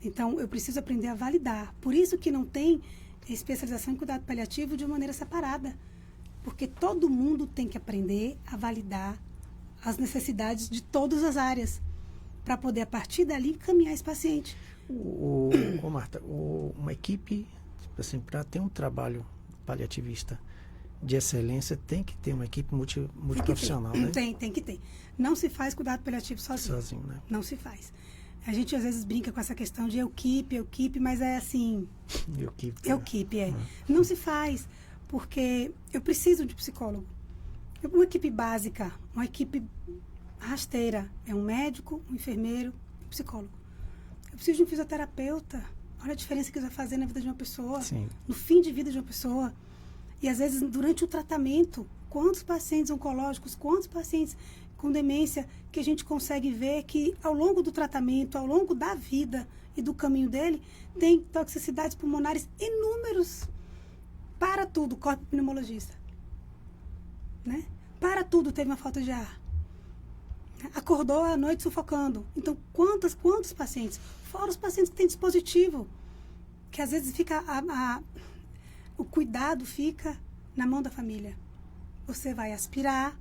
Então, eu preciso aprender a validar. Por isso que não tem especialização em cuidado paliativo de uma maneira separada. Porque todo mundo tem que aprender a validar as necessidades de todas as áreas para poder, a partir dali, encaminhar esse paciente. Marta, uma equipe, assim, para ter um trabalho paliativista de excelência, tem que ter uma equipe multiprofissional, né? Tem que ter. Não se faz cuidado paliativo sozinho. Né? Não se faz. A gente às vezes brinca com essa questão de equipe, mas é assim... Equipe. Não se faz, porque eu preciso de psicólogo. Uma equipe básica, uma equipe rasteira, é um médico, um enfermeiro, um psicólogo. Eu preciso de um fisioterapeuta. Olha a diferença que isso vai fazer na vida de uma pessoa, Sim. no fim de vida de uma pessoa. E às vezes durante o tratamento, quantos pacientes oncológicos, quantos pacientes com demência que a gente consegue ver que ao longo do tratamento, ao longo da vida e do caminho dele, tem toxicidades pulmonares inúmeros. Para tudo, corpo pneumologista. Né? Para tudo teve uma falta de ar. Acordou à noite sufocando. Então, quantos pacientes? Fora os pacientes que têm dispositivo. Que às vezes fica o cuidado fica na mão da família. Você vai aspirar,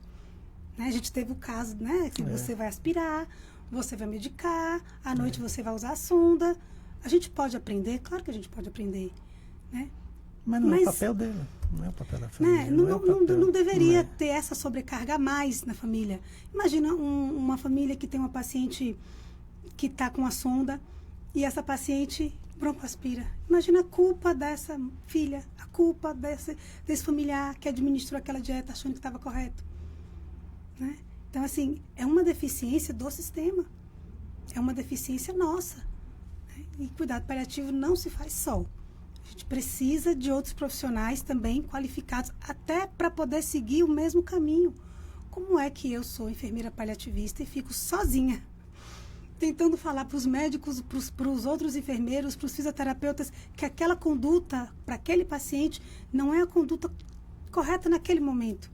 né? A gente teve o caso, né? Que você vai aspirar, você vai medicar, à noite você vai usar a sonda. A gente pode aprender? Claro que a gente pode aprender, né? Mas não é o papel dela, não é o papel da família. Né? Não deveria ter essa sobrecarga a mais na família. Imagina uma família que tem uma paciente que está com a sonda e essa paciente broncoaspira. Imagina a culpa dessa filha, a culpa desse familiar que administrou aquela dieta achando que estava correto. Né? Então, assim, é uma deficiência do sistema. É uma deficiência nossa. Né? E cuidado paliativo não se faz só. A gente precisa de outros profissionais também qualificados, até para poder seguir o mesmo caminho. Como é que eu sou enfermeira paliativista e fico sozinha, tentando falar para os médicos, para os outros enfermeiros, para os fisioterapeutas, que aquela conduta para aquele paciente não é a conduta correta naquele momento.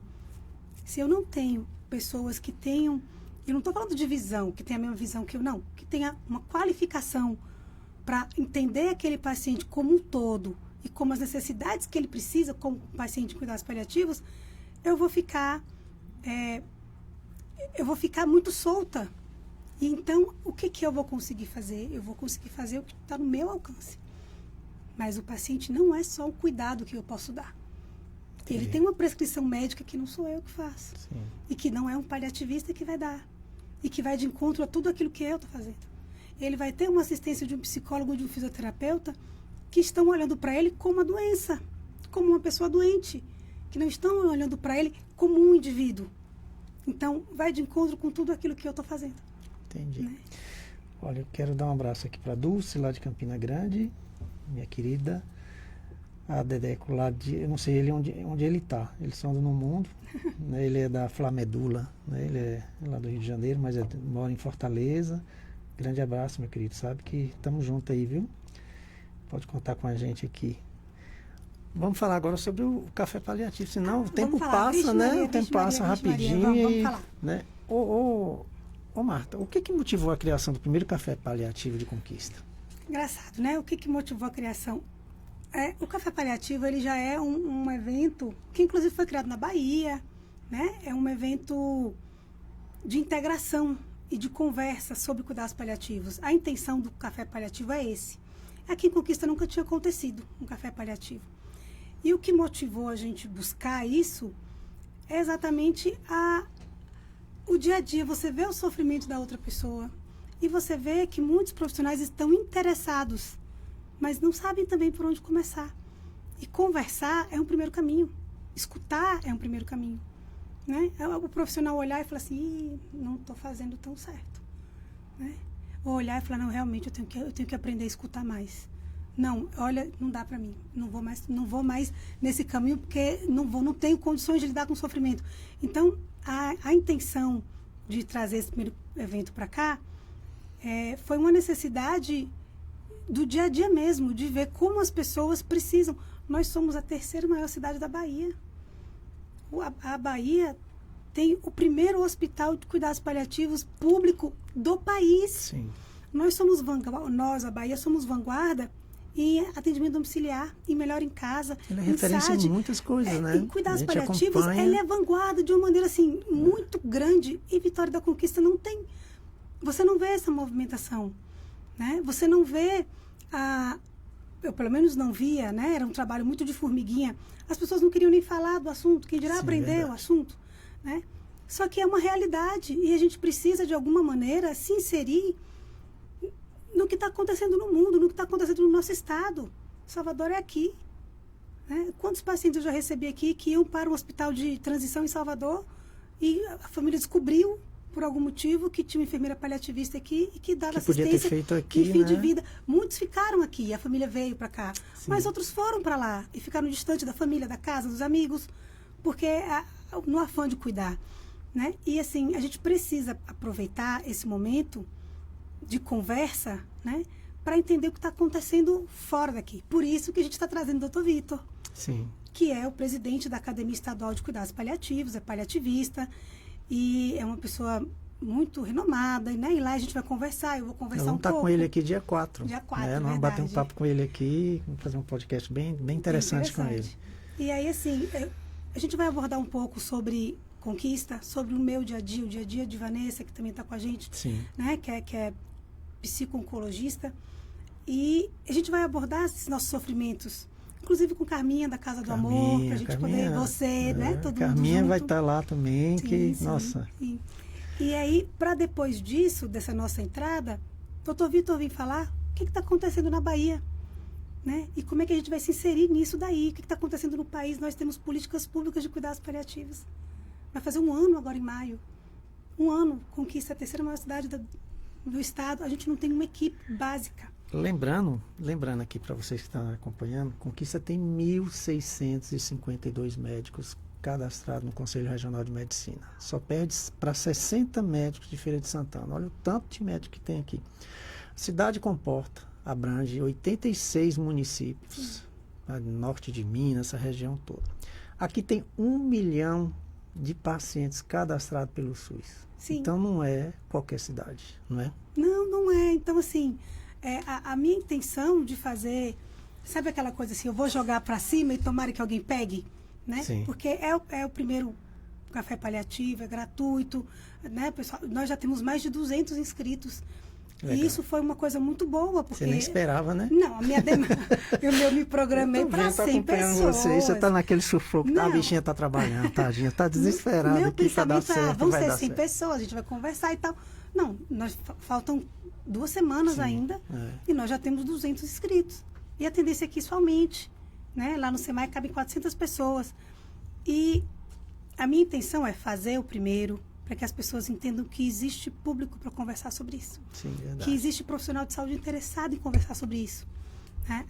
Se eu não tenho pessoas que tenham, eu não estou falando de visão, que tenha a mesma visão que eu, não, que tenha uma qualificação para entender aquele paciente como um todo e como as necessidades que ele precisa como paciente de cuidados paliativos, eu vou ficar muito solta. E então, o que eu vou conseguir fazer? Eu vou conseguir fazer o que está no meu alcance. Mas o paciente não é só um cuidado que eu posso dar. Ele tem uma prescrição médica que não sou eu que faço. Sim. E que não é um paliativista que vai dar. E que vai de encontro a tudo aquilo que eu estou fazendo. Ele vai ter uma assistência de um psicólogo ou de um fisioterapeuta que estão olhando para ele como uma doença, como uma pessoa doente, que não estão olhando para ele como um indivíduo. Então, vai de encontro com tudo aquilo que eu estou fazendo. Entendi. Né? Olha, eu quero dar um abraço aqui para a Dulce, lá de Campina Grande, minha querida. A Dedeco lá de... Eu não sei onde ele está. Ele sonda no mundo. Né? Ele é da Flamedula. Né? Ele é lá do Rio de Janeiro, mas mora em Fortaleza. Grande abraço, meu querido. Sabe que estamos juntos aí, viu? Pode contar com a gente aqui. Vamos falar agora sobre o café paliativo. Senão o tempo passa, né? O tempo passa rapidinho. Vamos falar. Né? Ô Marta, o que motivou a criação do primeiro café paliativo de Conquista? Engraçado, né? O que motivou a criação? O café paliativo, ele já é um evento que inclusive foi criado na Bahia, né? É um evento de integração e de conversa sobre cuidados paliativos. A intenção do café paliativo é esse. Aqui em Conquista nunca tinha acontecido um café paliativo. E o que motivou a gente buscar isso é exatamente o dia a dia. Você vê o sofrimento da outra pessoa e você vê que muitos profissionais estão interessados, mas não sabem também por onde começar. E conversar é um primeiro caminho. Escutar é um primeiro caminho. Né? O profissional olhar e falar assim, não estou fazendo tão certo. Né? Ou olhar e falar, não, realmente eu tenho que aprender a escutar mais. Não, olha, não dá para mim. Não vou mais nesse caminho porque não tenho condições de lidar com o sofrimento. Então, a intenção de trazer esse primeiro evento para cá foi uma necessidade do dia a dia mesmo, de ver como as pessoas precisam. Nós somos a terceira maior cidade da Bahia. A Bahia tem o primeiro hospital de cuidados paliativos público do país. Sim. Nós, a Bahia, somos vanguarda em atendimento domiciliar, em melhor em casa. Ele é referência em muitas coisas, né? Em cuidados paliativos, ele é vanguarda de uma maneira assim, muito grande. E Vitória da Conquista não tem. Você não vê essa movimentação. Né? Você não vê eu pelo menos não via, né? Era um trabalho muito de formiguinha. As pessoas não queriam nem falar do assunto, quem dirá aprender o assunto. Né? Só que é uma realidade e a gente precisa, de alguma maneira, se inserir no que está acontecendo no mundo, no que está acontecendo no nosso estado. Salvador é aqui. Né? Quantos pacientes eu já recebi aqui que iam para um hospital de transição em Salvador e a família descobriu, por algum motivo, que tinha uma enfermeira paliativista aqui e que dava assistência aqui, em fim de vida. Muitos ficaram aqui, a família veio para cá. Sim. Mas outros foram para lá e ficaram distante da família, da casa, dos amigos, porque no afã de cuidar. Né? E assim, a gente precisa aproveitar esse momento de conversa, né, para entender o que está acontecendo fora daqui. Por isso que a gente está trazendo o Dr. Vitor, Sim. que é o presidente da Academia Estadual de Cuidados Paliativos, é paliativista, e é uma pessoa muito renomada, né? E lá a gente vai conversar, eu vou conversar um pouco. Vamos estar com ele aqui dia 4. Dia 4, Nós vamos bater um papo com ele aqui, vamos fazer um podcast bem interessante com ele. E aí, assim, a gente vai abordar um pouco sobre conquista, sobre o meu dia a dia, o dia a dia de Vanessa, que também está com a gente, Sim. né? Que é psico-oncologista. E a gente vai abordar esses nossos sofrimentos, inclusive com Carminha, da Casa do Amor, para a gente poder, você, né? Todo Carminha mundo vai junto. estar lá também, Sim. Nossa. Sim. E aí, para depois disso, dessa nossa entrada, doutor Vitor vem falar o que está acontecendo na Bahia, né? E como é que a gente vai se inserir nisso daí, o que está acontecendo no país. Nós temos políticas públicas de cuidados paliativos. Vai fazer 1 ano agora em maio. 1 ano, Conquista, a 3ª maior cidade do estado. A gente não tem uma equipe básica. Lembrando aqui para vocês que estão acompanhando, Conquista tem 1.652 médicos cadastrados no Conselho Regional de Medicina. Só perde para 60 médicos de Feira de Santana. Olha o tanto de médico que tem aqui. A cidade abrange 86 municípios, norte de Minas, essa região toda. Aqui tem 1 milhão de pacientes cadastrados pelo SUS. Sim. Então não é qualquer cidade, não é? Não é. Então, assim, a minha intenção de fazer, sabe aquela coisa assim, eu vou jogar para cima e tomara que alguém pegue, né? Sim. Porque é o primeiro café paliativo, é gratuito, né, pessoal? Nós já temos mais de 200 inscritos. Legal. E isso foi uma coisa muito boa, porque... Você nem esperava, né? Não, a minha demanda... eu me programei para 100 pessoas. Você está naquele sufoco, a bichinha está trabalhando, tadinha, está desesperada. Meu aqui para dar pensamento certo, vão vai ser dar 100 certo. pessoas, a gente vai conversar e tal. Não, faltam 2 semanas ainda e nós já temos 200 inscritos. E a tendência é que isso aumente, né? Lá no SEMAI cabem 400 pessoas. E a minha intenção é fazer o primeiro, para que as pessoas entendam que existe público para conversar sobre isso. Sim, verdade. Que existe profissional de saúde interessado em conversar sobre isso. Né?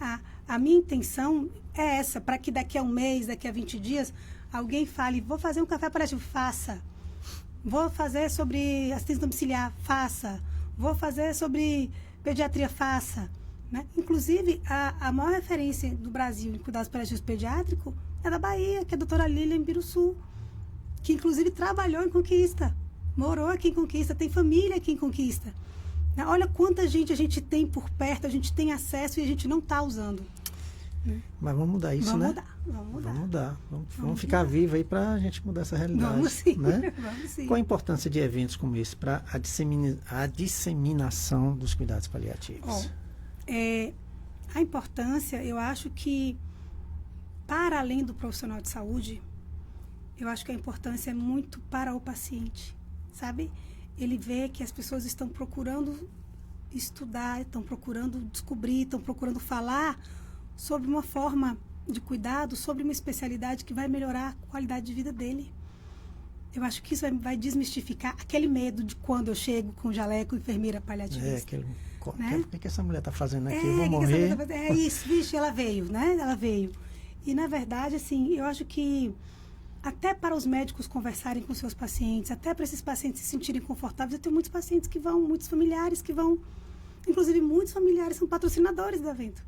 A minha intenção é essa, para que daqui a 1 mês, daqui a 20 dias, alguém fale, vou fazer um café paliativo, faça. Vou fazer sobre assistência domiciliar, faça. Vou fazer sobre pediatria, faça. Né? Inclusive, a maior referência do Brasil em cuidados paliativos pediátricos é da Bahia, que é a doutora Lilian Biruçu, que inclusive trabalhou em Conquista, morou aqui em Conquista, tem família aqui em Conquista. Né? Olha quanta gente a gente tem por perto, a gente tem acesso e a gente não está usando. Mas vamos mudar isso, Vamos né? mudar. Vamos ficar vivos aí para a gente mudar essa realidade. Vamos sim, né? vamos sim. Qual a importância de eventos como esse para a disseminação dos cuidados paliativos? A importância, eu acho que, para além do profissional de saúde, eu acho que a importância é muito para o paciente, sabe? Ele vê que as pessoas estão procurando estudar, estão procurando descobrir, estão procurando falar sobre uma forma de cuidado, sobre uma especialidade que vai melhorar a qualidade de vida dele. Eu acho que isso vai desmistificar aquele medo de quando eu chego com jaleco, enfermeira paliativista. Né? O que essa mulher está fazendo aqui? Eu vou que morrer. É isso, vixe, ela veio, né? Ela veio. E, na verdade, assim, eu acho que até para os médicos conversarem com seus pacientes, até para esses pacientes se sentirem confortáveis, eu tenho muitos pacientes que vão, muitos familiares que vão, inclusive muitos familiares são patrocinadores do evento.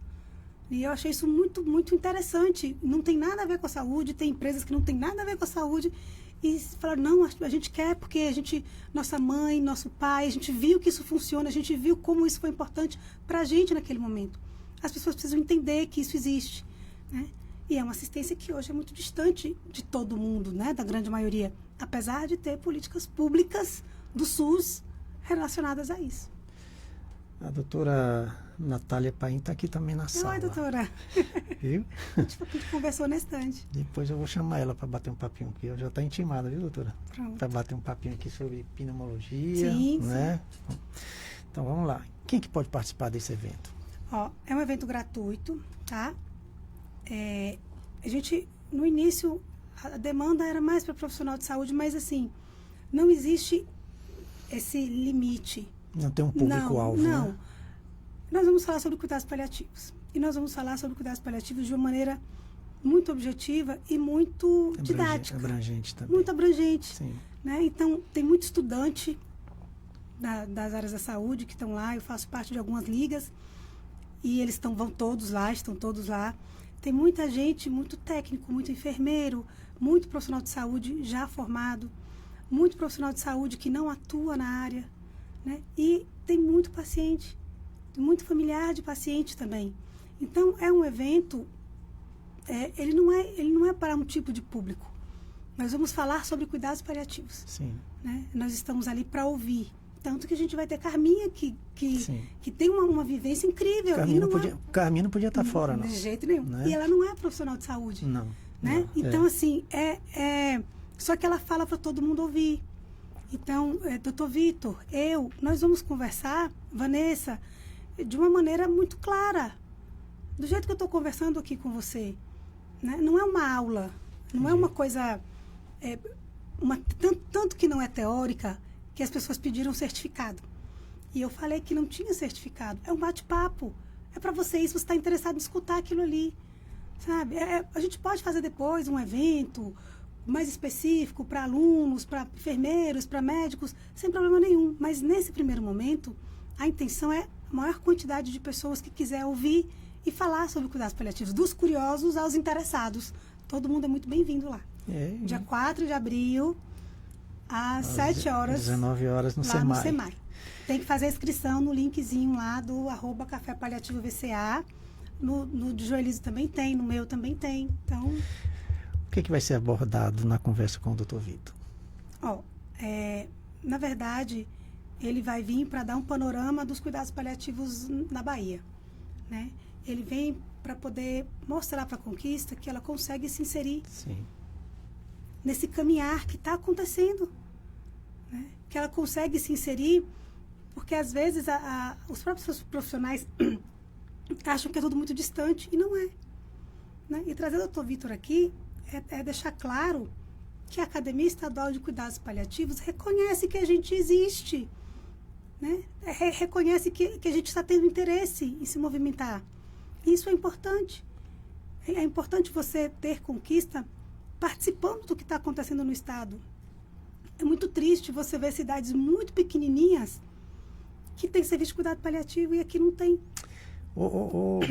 E eu achei isso muito, muito interessante. Não tem nada a ver com a saúde, tem empresas que não tem nada a ver com a saúde. E falaram, não, a gente quer porque nossa mãe, nosso pai, a gente viu que isso funciona, a gente viu como isso foi importante para a gente naquele momento. As pessoas precisam entender que isso existe, né? E é uma assistência que hoje é muito distante de todo mundo, né? Da grande maioria, apesar de ter políticas públicas do SUS relacionadas a isso. A doutora Natália Paim está aqui também na sala. Oi, doutora. Viu? A gente conversou na estante. Depois eu vou chamar ela para bater um papinho, porque eu já está intimada, viu, doutora? Pronto. Para bater um papinho aqui sobre pneumologia, sim, né? Sim. Então vamos lá. Quem que pode participar desse evento? É um evento gratuito, tá? A gente, no início, a demanda era mais para profissional de saúde, mas assim, não existe esse limite. Não tem um público-alvo, não. Né? Nós vamos falar sobre cuidados paliativos. E nós vamos falar sobre cuidados paliativos de uma maneira muito objetiva e muito didática. Abrangente também. Muito abrangente. Sim. Né? Então, tem muito estudante das áreas da saúde que estão lá. Eu faço parte de algumas ligas. E eles estão todos lá. Tem muita gente, muito técnico, muito enfermeiro, muito profissional de saúde já formado, muito profissional de saúde que não atua na área, né? E tem muito paciente, muito familiar de paciente também. Então, é um evento, ele não é para um tipo de público. Nós vamos falar sobre cuidados paliativos. Sim. Né? Nós estamos ali para ouvir. Tanto que a gente vai ter Carminha, que tem uma vivência incrível. Carminha não podia estar fora, não. De jeito nenhum. Né? E ela não é profissional de saúde. Não. Né? Não, então, assim, só que ela fala para todo mundo ouvir. Então, doutor Vitor, nós vamos conversar, Vanessa, de uma maneira muito clara. Do jeito que eu estou conversando aqui com você. Né? Não é uma aula, não é uma coisa... tanto que não é teórica, que as pessoas pediram certificado. E eu falei que não tinha certificado. É um bate-papo. É para você isso, você está interessado em escutar aquilo ali. Sabe? A gente pode fazer depois um evento mais específico para alunos, para enfermeiros, para médicos, sem problema nenhum. Mas nesse primeiro momento, a intenção é a maior quantidade de pessoas que quiser ouvir e falar sobre cuidados paliativos, dos curiosos aos interessados. Todo mundo é muito bem-vindo lá. Dia 4 de abril, às 7 horas. 19 horas no lá SEMAI. No SEMAI. Tem que fazer a inscrição no linkzinho lá do @Café Paliativo VCA. No de Joelise também tem, no meu também tem. Então, o que vai ser abordado na conversa com o Dr. Vitor? Na verdade, ele vai vir para dar um panorama dos cuidados paliativos na Bahia. Né? Ele vem para poder mostrar para a Conquista que ela consegue se inserir nesse caminhar que está acontecendo. Né? Que ela consegue se inserir, porque às vezes os próprios profissionais acham que é tudo muito distante, e não é. Né? E trazer o Dr. Vitor aqui é deixar claro que a Academia Estadual de Cuidados Paliativos reconhece que a gente existe. Né? Reconhece que a gente está tendo interesse em se movimentar. Isso é importante. É importante você ter Conquista participando do que está acontecendo no Estado. É muito triste você ver cidades muito pequenininhas que têm serviço de cuidado paliativo e aqui não tem.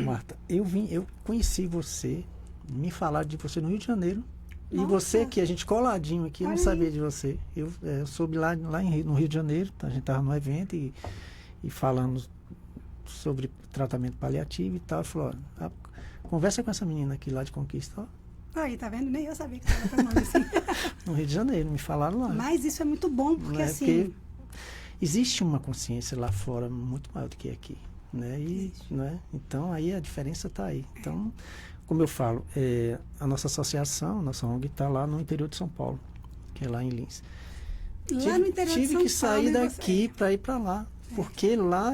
Marta, eu conheci você, me falaram de você no Rio de Janeiro. Nossa. E você aqui, a gente coladinho aqui, eu não sabia de você. Eu soube lá no Rio de Janeiro, a gente estava no evento e falando sobre tratamento paliativo e tal. Falou, conversa com essa menina aqui lá de Conquista. Aí, tá vendo? Nem eu sabia que estava tomando assim. No Rio de Janeiro, me falaram lá. Mas isso é muito bom, porque assim... Porque existe uma consciência lá fora muito maior do que aqui. Né? Né? Então, aí a diferença está aí. Então, como eu falo, a nossa associação, a nossa ONG está lá no interior de São Paulo, que é lá em Lins. Lá no interior de São Paulo. Tive que sair daqui para ir para lá, porque lá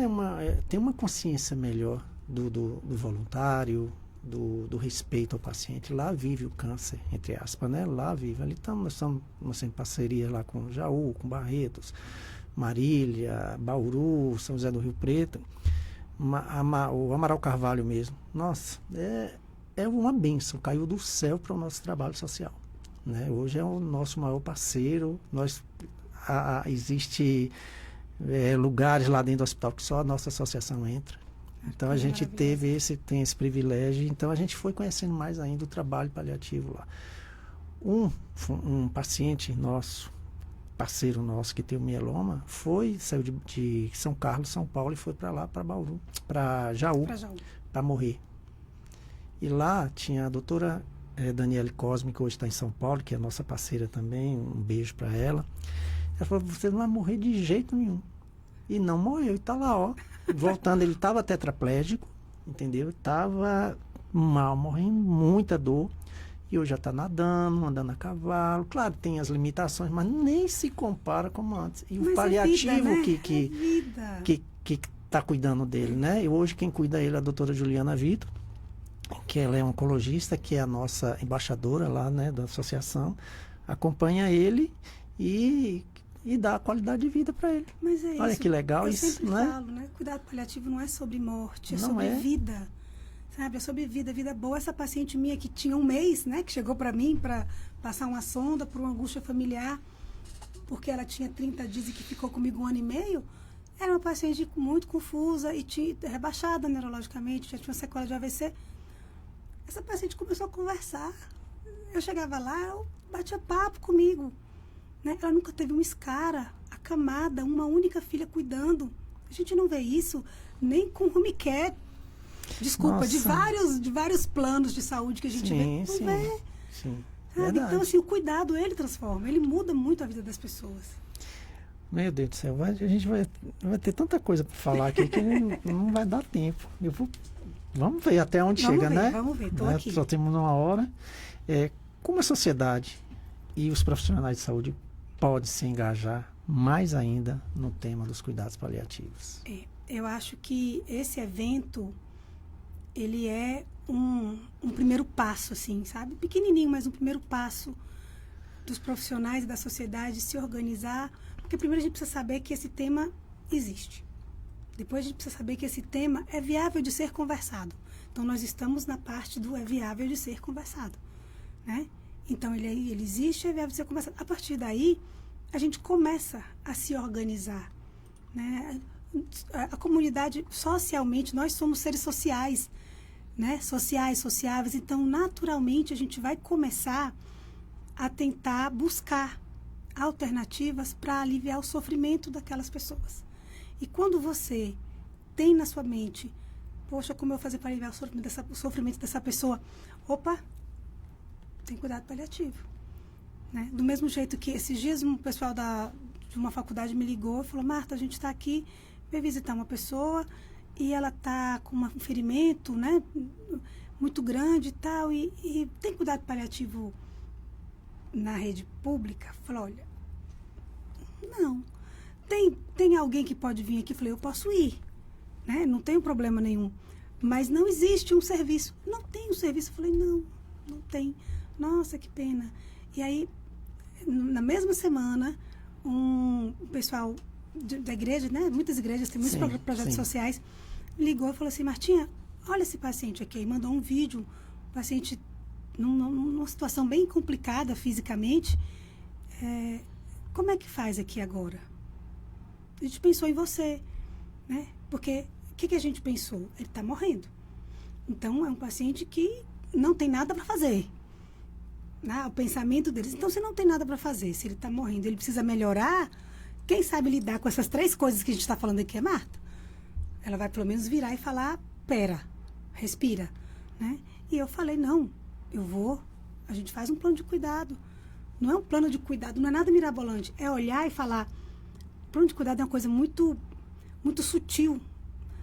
tem uma consciência melhor do voluntário, do respeito ao paciente. Lá vive o câncer, entre aspas, né? Lá vive. Ali nós estamos em parceria lá com Jaú, com Barretos, Marília, Bauru, São José do Rio Preto. O Amaral Carvalho mesmo. Nossa, é uma bênção, caiu do céu para o nosso trabalho social. Né? Hoje é o nosso maior parceiro. Existe lugares lá dentro do hospital que só a nossa associação entra. Então a gente tem esse privilégio. Então a gente foi conhecendo mais ainda o trabalho paliativo lá. Um paciente nosso, parceiro nosso que tem o mieloma, saiu de São Carlos, São Paulo, e foi para lá, para Bauru, para Jaú, para morrer. E lá tinha a doutora Daniele Cosme, que hoje está em São Paulo, que é nossa parceira também, um beijo para ela. Ela falou, você não vai morrer de jeito nenhum. E não morreu, e está lá, ó. Voltando, ele estava tetraplégico, entendeu? Estava mal, morrendo, muita dor. E hoje já está nadando, andando a cavalo. Claro, tem as limitações, mas nem se compara como antes. E o paliativo que está cuidando dele, né? E hoje quem cuida dele é a doutora Juliana Vitor, que ela é oncologista, que é a nossa embaixadora lá, né, da associação. Acompanha ele e dá qualidade de vida para ele. Mas é isso. Olha que legal eu isso, sempre né? falo, né? Cuidado paliativo não é sobre morte, é Não sobre vida. Sabe, é sobre vida boa. Essa paciente minha que tinha 1 mês, né, que chegou para mim para passar uma sonda por uma angústia familiar, porque ela tinha 30 dias e que ficou comigo 1 ano e meio, era uma paciente muito confusa e rebaixada neurologicamente, já tinha uma sequela de AVC. Essa paciente começou a conversar. Eu chegava lá, ela batia papo comigo. Né? Ela nunca teve uma escara, acamada, uma única filha cuidando. A gente não vê isso nem com home care. Desculpa, de vários planos de saúde que a gente vê. Não vê. Sim. Então, assim, o cuidado, ele transforma, ele muda muito a vida das pessoas. Meu Deus do céu, a gente vai ter tanta coisa para falar aqui que não vai dar tempo. Vamos ver até onde chega, né? Vamos ver, estou aqui. Só temos uma hora. Como a sociedade e os profissionais de saúde podem se engajar mais ainda no tema dos cuidados paliativos? Eu acho que esse evento, ele é um primeiro passo, assim, sabe? Pequenininho, mas um primeiro passo dos profissionais e da sociedade se organizar, porque primeiro a gente precisa saber que esse tema existe. Depois a gente precisa saber que esse tema é viável de ser conversado. Então, nós estamos na parte do é viável de ser conversado, né? Então, ele existe, é viável de ser conversado. A partir daí, a gente começa a se organizar, né? A comunidade, socialmente, nós somos seres sociais, né? Sociáveis. Então, naturalmente, a gente vai começar a tentar buscar alternativas para aliviar o sofrimento daquelas pessoas. E quando você tem na sua mente, poxa, como eu vou fazer para aliviar o sofrimento dessa pessoa? Opa, tem cuidado paliativo, né? Do mesmo jeito que esses dias um pessoal de uma faculdade me ligou e falou: Marta, a gente está aqui, veio visitar uma pessoa e ela está com um ferimento, né, muito grande e tal, e tem cuidado paliativo na rede pública? Falei: olha, não. Tem alguém que pode vir aqui? Falei: eu posso ir, né? Não tenho problema nenhum. Mas não existe um serviço. Não tem um serviço. Falei: não tem. Nossa, que pena. E aí, na mesma semana, um pessoal da igreja, né? Muitas igrejas têm muitos projetos sociais, ligou e falou assim: Martinha, olha esse paciente aqui. E mandou um vídeo, um paciente numa situação bem complicada fisicamente. Como é que faz aqui agora? A gente pensou em você, né? Porque o que a gente pensou? Ele está morrendo. Então, é um paciente que não tem nada para fazer. Né? O pensamento deles. Então, se não tem nada para fazer, se ele está morrendo, ele precisa melhorar, quem sabe lidar com essas 3 coisas que a gente está falando aqui é Marta. Ela vai pelo menos virar e falar: pera, respira, né? E eu falei: não, a gente faz um plano de cuidado. Não é um plano de cuidado, não é nada mirabolante. É olhar e falar. Plano de cuidado é uma coisa muito, muito sutil,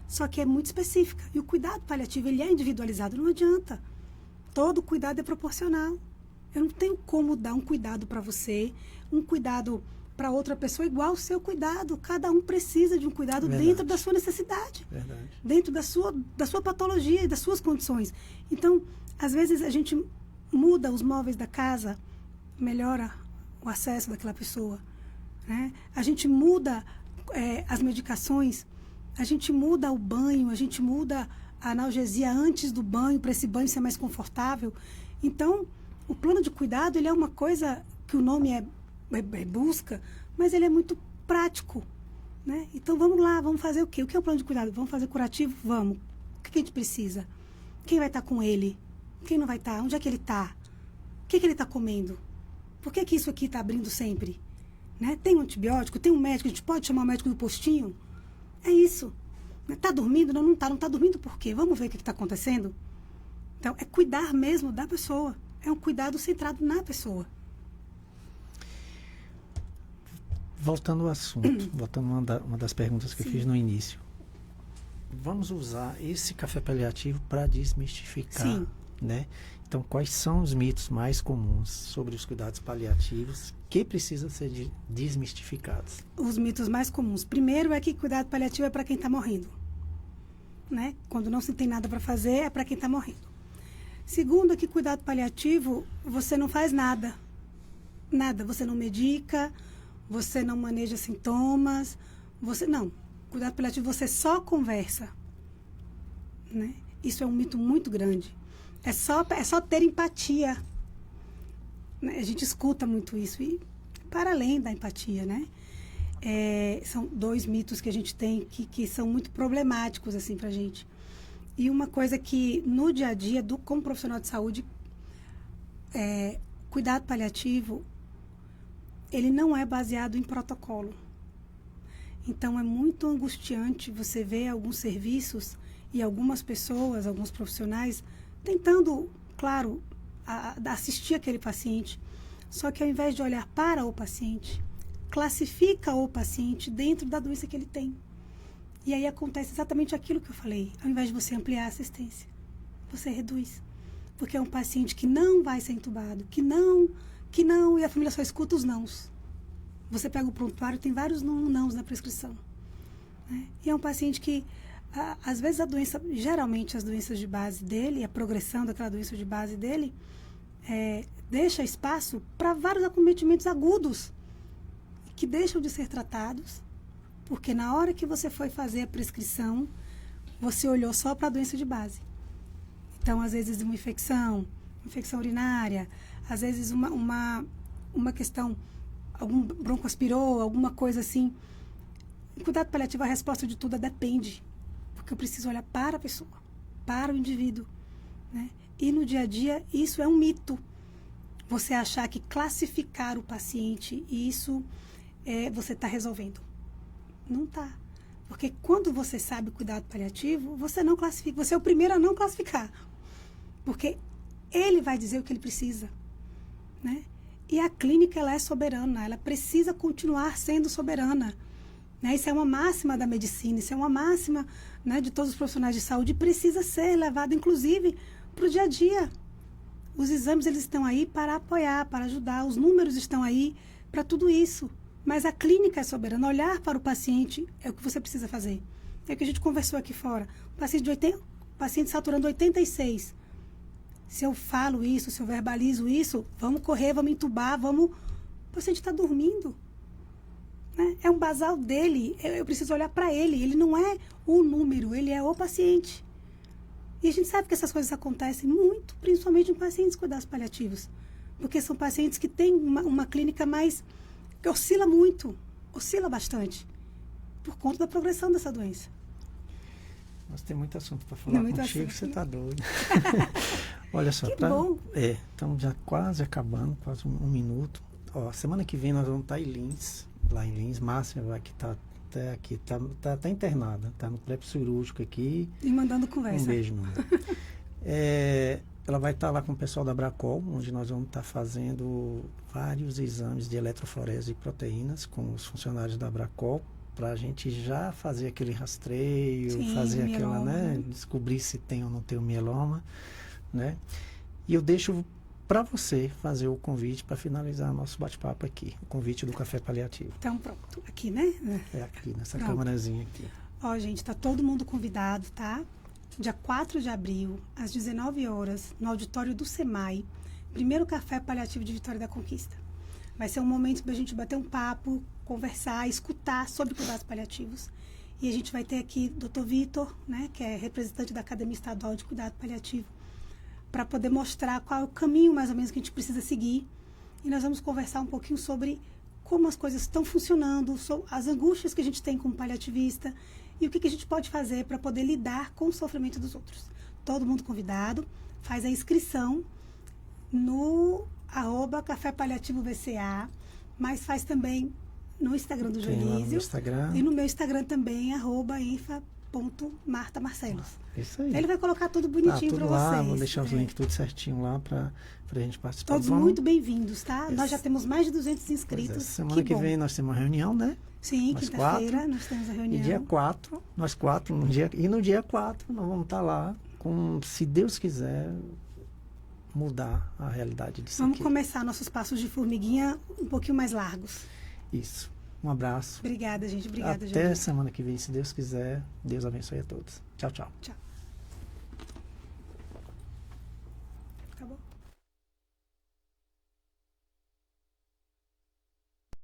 só que é muito específica. E o cuidado paliativo, ele é individualizado, não adianta. Todo cuidado é proporcional. Eu não tenho como dar um cuidado para você, um cuidado para outra pessoa igual ao seu cuidado. Cada um precisa de um cuidado dentro da sua necessidade, dentro da sua patologia e das suas condições. Então, às vezes, a gente muda os móveis da casa, melhora o acesso daquela pessoa, né? A gente muda as medicações, a gente muda o banho, a gente muda a analgesia antes do banho, para esse banho ser mais confortável. Então, o plano de cuidado, ele é uma coisa que o nome é busca, mas ele é muito prático, né? Então, vamos lá, vamos fazer o quê? O que é o plano de cuidado? Vamos fazer curativo? Vamos. O que a gente precisa? Quem vai estar com ele? Quem não vai estar? Onde é que ele está? O que ele está comendo? Por que isso aqui está abrindo sempre? Né? Tem um antibiótico? Tem um médico? A gente pode chamar o médico do postinho? É isso. Está dormindo? Não está. Não está dormindo por quê? Vamos ver o que está acontecendo? Então, é cuidar mesmo da pessoa. É um cuidado centrado na pessoa. Voltando ao assunto, voltando a uma das perguntas que eu fiz no início. Vamos usar esse café paliativo para desmistificar, né? Então, quais são os mitos mais comuns sobre os cuidados paliativos que precisam ser desmistificados? Os mitos mais comuns. Primeiro é que cuidado paliativo é para quem está morrendo, né? Quando não se tem nada para fazer, é para quem está morrendo. Segundo é que cuidado paliativo, você não faz nada. Nada. Você não medica, você não maneja sintomas, não. Cuidado paliativo, você só conversa, né? Isso é um mito muito grande. É só ter empatia. A gente escuta muito isso. E para além da empatia, né? São 2 mitos que a gente tem que são muito problemáticos assim, para a gente. E uma coisa que no dia a dia, como profissional de saúde, cuidado paliativo, ele não é baseado em protocolo. Então, é muito angustiante você ver alguns serviços e algumas pessoas, alguns profissionais, tentando, claro, assistir aquele paciente. Só que ao invés de olhar para o paciente, classifica o paciente dentro da doença que ele tem. E aí acontece exatamente aquilo que eu falei. Ao invés de você ampliar a assistência, você reduz. Porque é um paciente que não vai ser entubado, que não, e a família só escuta os nãos. Você pega o prontuário, tem vários nãos na prescrição. Né? E é um paciente que, às vezes, geralmente as doenças de base dele, a progressão daquela doença de base dele, deixa espaço para vários acometimentos agudos, que deixam de ser tratados, porque na hora que você foi fazer a prescrição, você olhou só para a doença de base. Então, às vezes, uma infecção urinária, às vezes uma questão, algum broncoaspirou, alguma coisa assim. Em cuidado paliativo, a resposta de tudo depende, porque eu preciso olhar para a pessoa, para o indivíduo. Né? E no dia a dia, isso é um mito. Você achar que classificar o paciente, isso você está resolvendo. Não está. Porque quando você sabe cuidado paliativo, você não classifica. Você é o primeiro a não classificar. Porque ele vai dizer o que ele precisa. Né? E a clínica, ela é soberana. Ela precisa continuar sendo soberana. Né? Isso é uma máxima da medicina. Isso é uma máxima, né, de todos os profissionais de saúde. Precisa ser levado, inclusive, para o dia a dia. Os exames, eles estão aí para apoiar, para ajudar. Os números estão aí para tudo isso. Mas a clínica é soberana. Olhar para o paciente é o que você precisa fazer. É o que a gente conversou aqui fora. O paciente saturando 86. Se eu falo isso, se eu verbalizo isso, vamos correr, vamos entubar, o paciente está dormindo. Né? É um basal dele. Eu preciso olhar para ele. Ele não é o número, ele é o paciente. E a gente sabe que essas coisas acontecem muito, principalmente em pacientes com cuidados paliativos. Porque são pacientes que têm uma clínica mais... que oscila bastante, por conta da progressão dessa doença. Mas tem muito assunto para falar contigo, você está doido. Olha só, bom. Estamos já quase acabando, quase um minuto. Ó, semana que vem nós vamos estar em Lins, lá em Lins. Márcia vai aqui, tá até internada, tá no prep cirúrgico aqui. E mandando conversa. Um beijo, meu amor. Ela vai estar lá com o pessoal da Abracol, onde nós vamos estar fazendo vários exames de eletroforese e proteínas com os funcionários da Abracol, para a gente já fazer aquele rastreio, fazer mieloma, aquela, né, descobrir se tem ou não tem o mieloma, né? E eu deixo para você fazer o convite para finalizar nosso bate-papo aqui, o convite do Café Paliativo. Então, pronto, aqui, né? É aqui, nessa câmerazinha aqui. Ó, gente, tá todo mundo convidado, tá? Dia 4 de abril, às 19 horas, no auditório do SEMAI, primeiro Café Paliativo de Vitória da Conquista. Vai ser um momento para a gente bater um papo, conversar, escutar sobre cuidados paliativos. E a gente vai ter aqui o Dr. Vitor, né, que é representante da Academia Estadual de Cuidado Paliativo, para poder mostrar qual é o caminho, mais ou menos, que a gente precisa seguir. E nós vamos conversar um pouquinho sobre como as coisas estão funcionando, as angústias que a gente tem como paliativista, e o que a gente pode fazer para poder lidar com o sofrimento dos outros. Todo mundo convidado, faz a inscrição no @Café Paliativo VCA, mas faz também no Instagram do Joelísio. E no meu Instagram também, @infa.martamarcelos. Isso aí. Ele vai colocar tudo bonitinho para vocês. Vou deixar os links tudo certinho lá para a gente participar. Todos muito bem-vindos, tá? Isso. Nós já temos mais de 200 inscritos. Semana que vem nós temos uma reunião, né? Sim, quinta-feira nós temos a reunião. E dia 4, nós 4, no dia 4 nós vamos estar lá com, se Deus quiser, mudar a realidade disso Vamos aqui. Começar nossos passos de formiguinha um pouquinho mais largos. Isso. Um abraço. Obrigada, gente. Até semana que vem, se Deus quiser. Deus abençoe a todos. Tchau, tchau. Tchau.